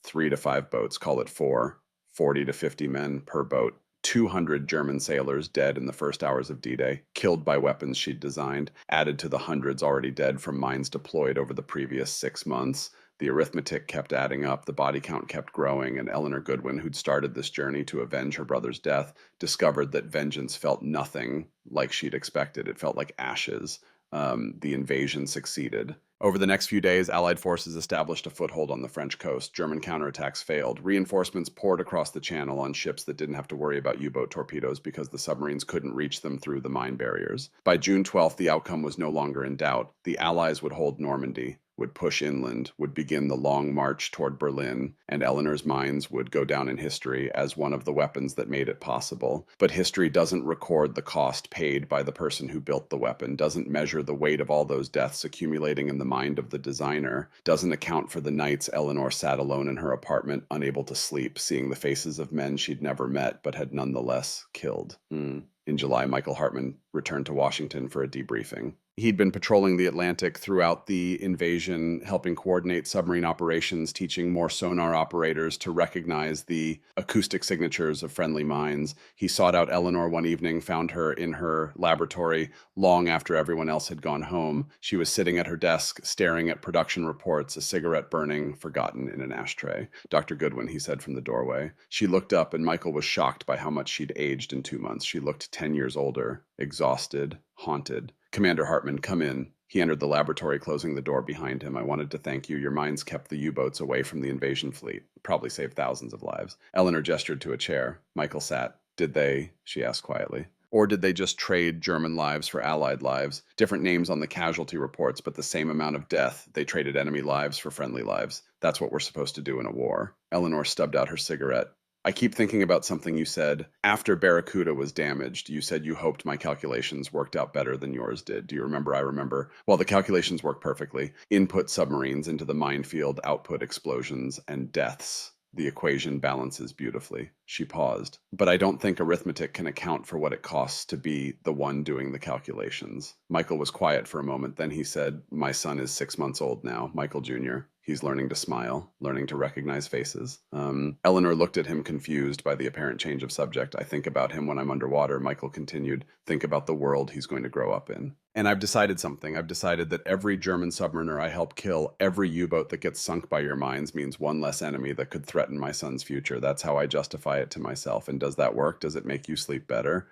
S1: 3 to 5 boats, call it 4. 40 to 50 men per boat. 200 German sailors dead in the first hours of D-Day, killed by weapons she'd designed, added to the hundreds already dead from mines deployed over the previous 6 months. The arithmetic kept adding up, the body count kept growing, and Eleanor Goodwin, who'd started this journey to avenge her brother's death, discovered that vengeance felt nothing like she'd expected. It felt like ashes. The invasion succeeded. Over the next few days, Allied forces established a foothold on the French coast. German counterattacks failed. Reinforcements poured across the channel on ships that didn't have to worry about U-boat torpedoes because the submarines couldn't reach them through the mine barriers. By June 12th, the outcome was no longer in doubt. The Allies would hold Normandy, would push inland, would begin the long march toward Berlin, and Eleanor's mines would go down in history as one of the weapons that made it possible. But history doesn't record the cost paid by the person who built the weapon, doesn't measure the weight of all those deaths accumulating in the mind of the designer, doesn't account for the nights Eleanor sat alone in her apartment, unable to sleep, seeing the faces of men she'd never met but had nonetheless killed. In July, Michael Hartman returned to Washington for a debriefing. He'd been patrolling the Atlantic throughout the invasion, helping coordinate submarine operations, teaching more sonar operators to recognize the acoustic signatures of friendly mines. He sought out Eleanor one evening, found her in her laboratory long after everyone else had gone home. She was sitting at her desk, staring at production reports, a cigarette burning, forgotten in an ashtray. Dr. Goodwin, he said from the doorway. She looked up, and Michael was shocked by how much she'd aged in 2 months. She looked 10 years older, exhausted, haunted. Commander Hartman, come in. He entered the laboratory, closing the door behind him. I wanted to thank you. Your mines kept the U-boats away from the invasion fleet. Probably saved thousands of lives. Eleanor gestured to a chair. Michael sat. Did they? She asked quietly. Or did they just trade German lives for Allied lives? Different names on the casualty reports, but the same amount of death. They traded enemy lives for friendly lives. That's what we're supposed to do in a war. Eleanor stubbed out her cigarette. I keep thinking about something you said. After Barracuda was damaged, you said you hoped my calculations worked out better than yours did. Do you remember? I remember. Well, the calculations work perfectly. Input submarines into the minefield, output explosions and deaths. The equation balances beautifully. She paused. But I don't think arithmetic can account for what it costs to be the one doing the calculations. Michael was quiet for a moment. Then he said, My son is 6 months old now, Michael Jr. He's learning to smile, learning to recognize faces. Eleanor looked at him confused by the apparent change of subject. I think about him when I'm underwater, Michael continued. Think about the world he's going to grow up in. And I've decided something. I've decided that every German submariner I help kill, every U-boat that gets sunk by your mines means one less enemy that could threaten my son's future. That's how I justify it to myself. And does that work? Does it make you sleep better?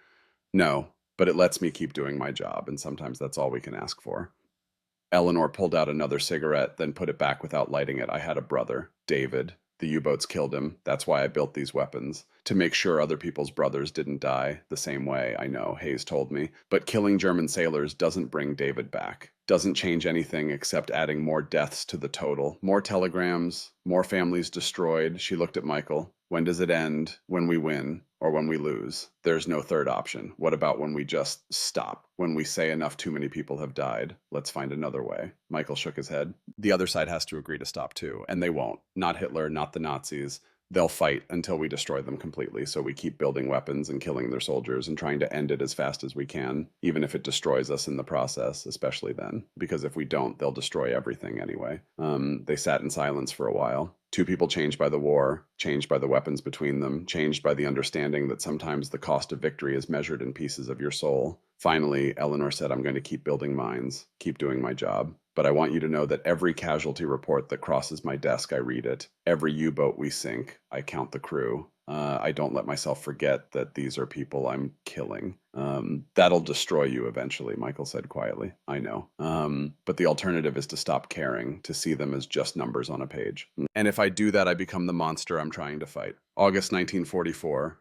S1: No, but it lets me keep doing my job, and sometimes that's all we can ask for. Eleanor pulled out another cigarette, then put it back without lighting it. I had a brother, David. The U-boats killed him. That's why I built these weapons. To make sure other people's brothers didn't die the same way, I know, Hayes told me. But killing German sailors doesn't bring David back. Doesn't change anything except adding more deaths to the total. More telegrams, more families destroyed. She looked at Michael. When does it end? When we win or when we lose? There's no third option. What about when we just stop? When we say enough too many people have died? Let's find another way. Michael shook his head. The other side has to agree to stop too, and they won't. Not Hitler, not the Nazis. They'll fight until we destroy them completely, so we keep building weapons and killing their soldiers and trying to end it as fast as we can, even if it destroys us in the process, especially then. Because if we don't, they'll destroy everything anyway. They sat in silence for a while. Two people changed by the war, changed by the weapons between them, changed by the understanding that sometimes the cost of victory is measured in pieces of your soul. Finally, Eleanor said, I'm going to keep building mines, keep doing my job. But I want you to know that every casualty report that crosses my desk, I read it. Every U-boat we sink, I count the crew. I don't let myself forget that these are people I'm killing. That'll destroy you eventually, Michael said quietly. I know. But the alternative is to stop caring, to see them as just numbers on a page. And if I do that, I become the monster I'm trying to fight. August 1944.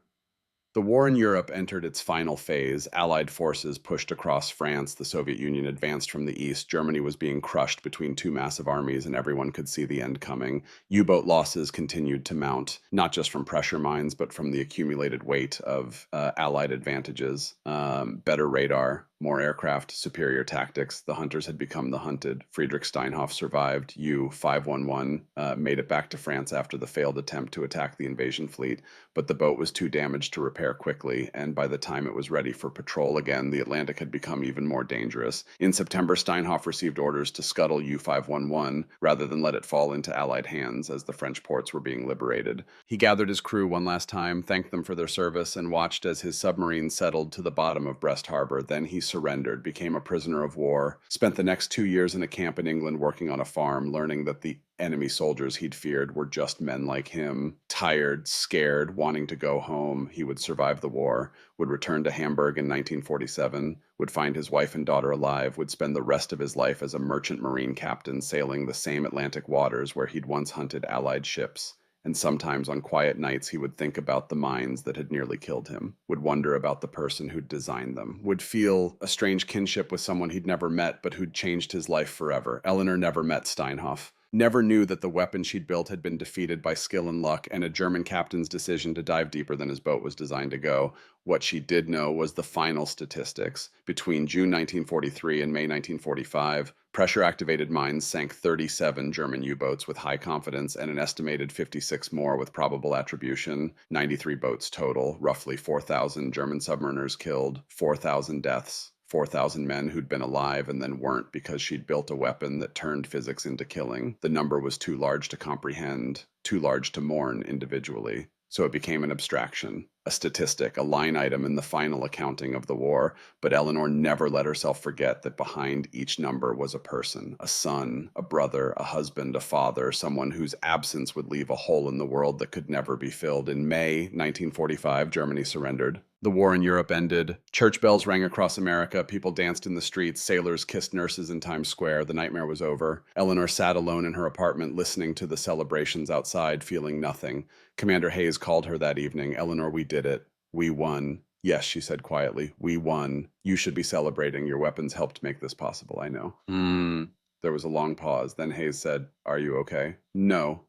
S1: The war in Europe entered its final phase. Allied forces pushed across France. The Soviet Union advanced from the east. Germany was being crushed between two massive armies, and everyone could see the end coming. U-boat losses continued to mount, not just from pressure mines, but from the accumulated weight of Allied advantages. Better radar, more aircraft, superior tactics. The hunters had become the hunted. Friedrich Steinhoff survived. U-511 made it back to France after the failed attempt to attack the invasion fleet, but the boat was too damaged to repair quickly, and by the time it was ready for patrol again, the Atlantic had become even more dangerous. In September, Steinhoff received orders to scuttle U-511 rather than let it fall into Allied hands as the French ports were being liberated. He gathered his crew one last time, thanked them for their service, and watched as his submarines settled to the bottom of Brest Harbor. Then he surrendered, became a prisoner of war, spent the next 2 years in a camp in England working on a farm, learning that the enemy soldiers he'd feared were just men like him, tired, scared, wanting to go home. He would survive the war, would return to Hamburg in 1947, would find his wife and daughter alive, would spend the rest of his life as a merchant marine captain sailing the same Atlantic waters where he'd once hunted Allied ships. And sometimes on quiet nights he would think about the mines that had nearly killed him, would wonder about the person who'd designed them, would feel a strange kinship with someone he'd never met but who'd changed his life forever. Eleanor never met Steinhoff. Never knew that the weapon she'd built had been defeated by skill and luck and a German captain's decision to dive deeper than his boat was designed to go. What she did know was the final statistics. Between June 1943 and May 1945, pressure-activated mines sank 37 German U-boats with high confidence and an estimated 56 more with probable attribution. 93 boats total, roughly 4,000 German submariners killed, 4,000 deaths. 4,000 men who'd been alive and then weren't because she'd built a weapon that turned physics into killing. The number was too large to comprehend, too large to mourn individually. So it became an abstraction, a statistic, a line item in the final accounting of the war. But Eleanor never let herself forget that behind each number was a person, a son, a brother, a husband, a father, someone whose absence would leave a hole in the world that could never be filled. In May 1945, Germany surrendered. The war in Europe ended. Church bells rang across America. People danced in the streets. Sailors kissed nurses in Times Square. The nightmare was over. Eleanor sat alone in her apartment, listening to the celebrations outside, feeling nothing. Commander Hayes called her that evening. Eleanor, we did it. We won. Yes, she said quietly. We won. You should be celebrating. Your weapons helped make this possible, I know. There was a long pause. Then Hayes said, Are you okay? No,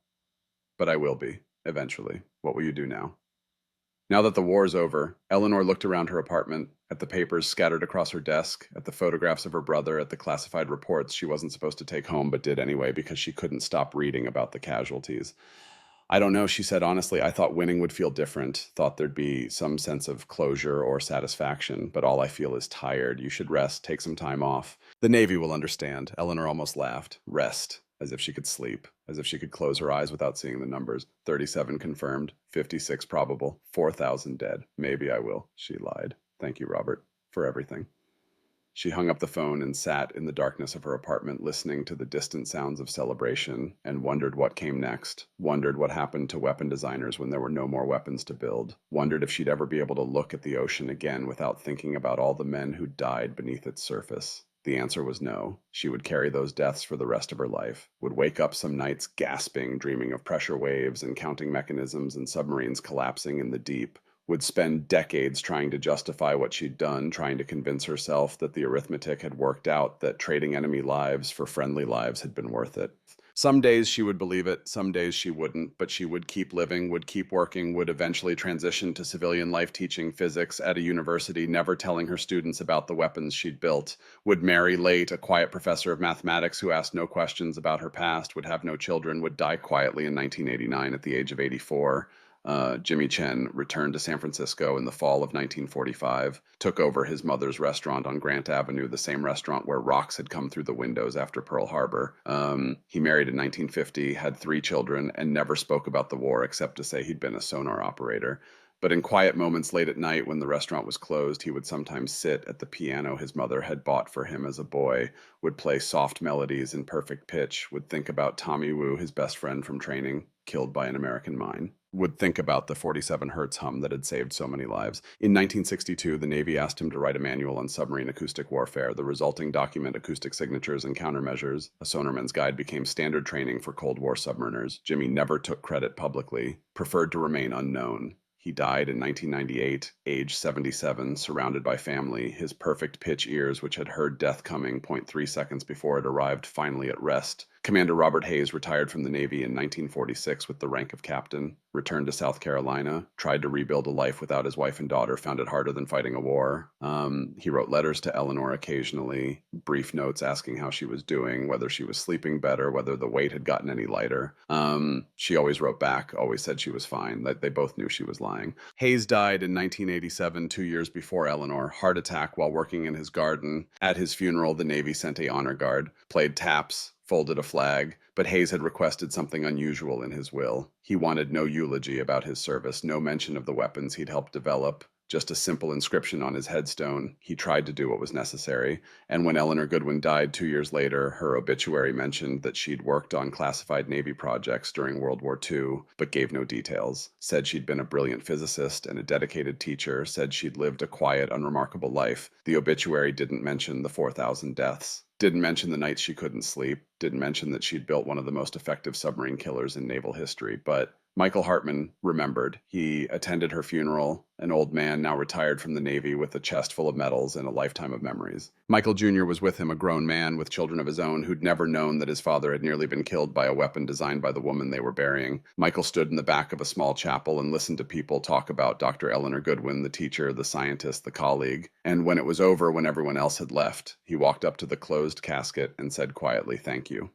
S1: but I will be, eventually. What will you do now? Now that the war's over, Eleanor looked around her apartment, at the papers scattered across her desk, at the photographs of her brother, at the classified reports she wasn't supposed to take home but did anyway because she couldn't stop reading about the casualties. I don't know, she said honestly. I thought winning would feel different, thought there'd be some sense of closure or satisfaction, but all I feel is tired. You should rest, take some time off. The Navy will understand. Eleanor almost laughed. Rest. As if she could sleep, as if she could close her eyes without seeing the numbers. 37 confirmed, 56 probable, 4,000 dead. Maybe I will, she lied. Thank you, Robert, for everything. She hung up the phone and sat in the darkness of her apartment, listening to the distant sounds of celebration, and wondered what came next, wondered what happened to weapon designers when there were no more weapons to build, wondered if she'd ever be able to look at the ocean again without thinking about all the men who died beneath its surface. The answer was no. She would carry those deaths for the rest of her life, would wake up some nights gasping, dreaming of pressure waves and counting mechanisms and submarines collapsing in the deep, would spend decades trying to justify what she'd done, trying to convince herself that the arithmetic had worked out, that trading enemy lives for friendly lives had been worth it. Some days she would believe it, some days she wouldn't, but she would keep living, would keep working, would eventually transition to civilian life teaching physics at a university, never telling her students about the weapons she'd built, would marry late, a quiet professor of mathematics who asked no questions about her past, would have no children, would die quietly in 1989 at the age of 84. Jimmy Chen returned to San Francisco in the fall of 1945, took over his mother's restaurant on Grant Avenue, the same restaurant where rocks had come through the windows after Pearl Harbor. He married in 1950, had 3 children, and never spoke about the war except to say he'd been a sonar operator. But in quiet moments late at night when the restaurant was closed, he would sometimes sit at the piano his mother had bought for him as a boy, would play soft melodies in perfect pitch, would think about Tommy Wu, his best friend from training, killed by an American mine, would think about the 47 hertz hum that had saved so many lives. In 1962, the Navy asked him to write a manual on submarine acoustic warfare. The resulting document, Acoustic Signatures and Countermeasures, a sonarman's guide, became standard training for Cold War submariners. Jimmy never took credit publicly, preferred to remain unknown. He died in 1998, age 77, surrounded by family, his perfect pitch ears, which had heard death coming 0.3 seconds before it arrived, finally at rest. Commander Robert Hayes retired from the Navy in 1946 with the rank of captain, returned to South Carolina, tried to rebuild a life without his wife and daughter, found it harder than fighting a war. He wrote letters to Eleanor occasionally, brief notes asking how she was doing, whether she was sleeping better, whether the weight had gotten any lighter. She always wrote back, always said she was fine, that they both knew she was lying. Hayes died in 1987, 2 years before Eleanor, heart attack while working in his garden. At his funeral, the Navy sent a honor guard, played taps, folded a flag, but Hayes had requested something unusual in his will. He wanted no eulogy about his service, no mention of the weapons he'd helped develop, just a simple inscription on his headstone. He tried to do what was necessary, and when Eleanor Goodwin died 2 years later, her obituary mentioned that she'd worked on classified Navy projects during World War II, but gave no details. Said she'd been a brilliant physicist and a dedicated teacher, said she'd lived a quiet, unremarkable life. The obituary didn't mention the 4,000 deaths. Didn't mention the nights she couldn't sleep, didn't mention that she'd built one of the most effective submarine killers in naval history, but Michael Hartman remembered. He attended her funeral, an old man now retired from the Navy with a chest full of medals and a lifetime of memories. Michael Jr. was with him, a grown man with children of his own who'd never known that his father had nearly been killed by a weapon designed by the woman they were burying. Michael stood in the back of a small chapel and listened to people talk about Dr. Eleanor Goodwin, the teacher, the scientist, the colleague. And when it was over, when everyone else had left, he walked up to the closed casket and said quietly, "Thank you."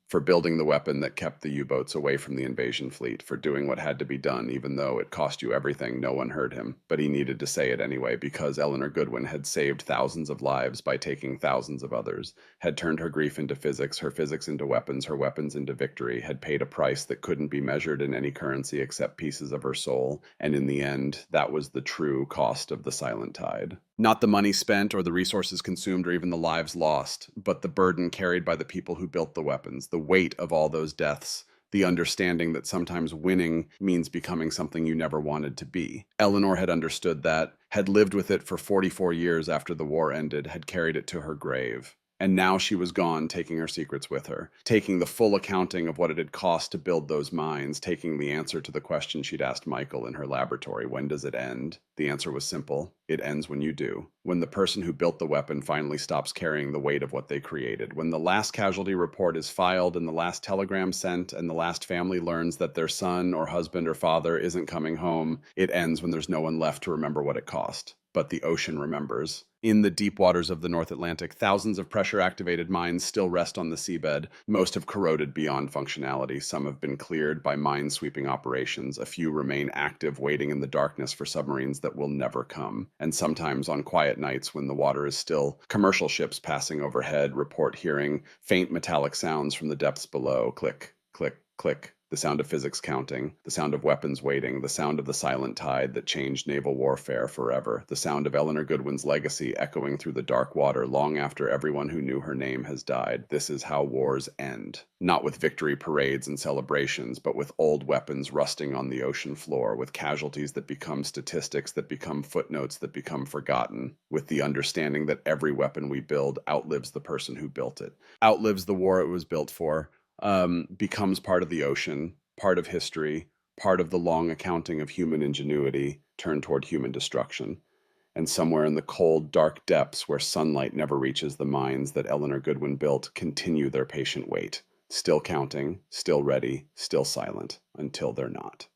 S1: For building the weapon that kept the U-boats away from the invasion fleet, for doing what had to be done even though it cost you everything. No one heard him, but he needed to say it anyway because Eleanor Goodwin had saved thousands of lives by taking thousands of others, had turned her grief into physics, her physics into weapons, her weapons into victory, had paid a price that couldn't be measured in any currency except pieces of her soul, and in the end, that was the true cost of the silent tide. Not the money spent or the resources consumed or even the lives lost, but the burden carried by the people who built the weapons, the weight of all those deaths, the understanding that sometimes winning means becoming something you never wanted to be. Eleanor had understood that, had lived with it for 44 years after the war ended, had carried it to her grave. And now she was gone, taking her secrets with her, taking the full accounting of what it had cost to build those mines, taking the answer to the question she'd asked Michael in her laboratory: when does it end? The answer was simple: it ends when you do. When the person who built the weapon finally stops carrying the weight of what they created. When the last casualty report is filed and the last telegram sent and the last family learns that their son or husband or father isn't coming home, it ends when there's no one left to remember what it cost. But the ocean remembers. In the deep waters of the North Atlantic, thousands of pressure-activated mines still rest on the seabed. Most have corroded beyond functionality. Some have been cleared by mine-sweeping operations. A few remain active, waiting in the darkness for submarines that will never come. And sometimes, on quiet nights when the water is still, commercial ships passing overhead report hearing faint metallic sounds from the depths below. Click, click, click. The sound of physics counting, the sound of weapons waiting, the sound of the silent tide that changed naval warfare forever, the sound of Eleanor Goodwin's legacy echoing through the dark water long after everyone who knew her name has died. This is how wars end. Not with victory parades and celebrations, but with old weapons rusting on the ocean floor, with casualties that become statistics, that become footnotes, that become forgotten, with the understanding that every weapon we build outlives the person who built it, outlives the war it was built for, becomes part of the ocean, part of history, part of the long accounting of human ingenuity turned toward human destruction. And somewhere in the cold, dark depths where sunlight never reaches the mines that Eleanor Goodwin built continue their patient wait, still counting, still ready, still silent, until they're not.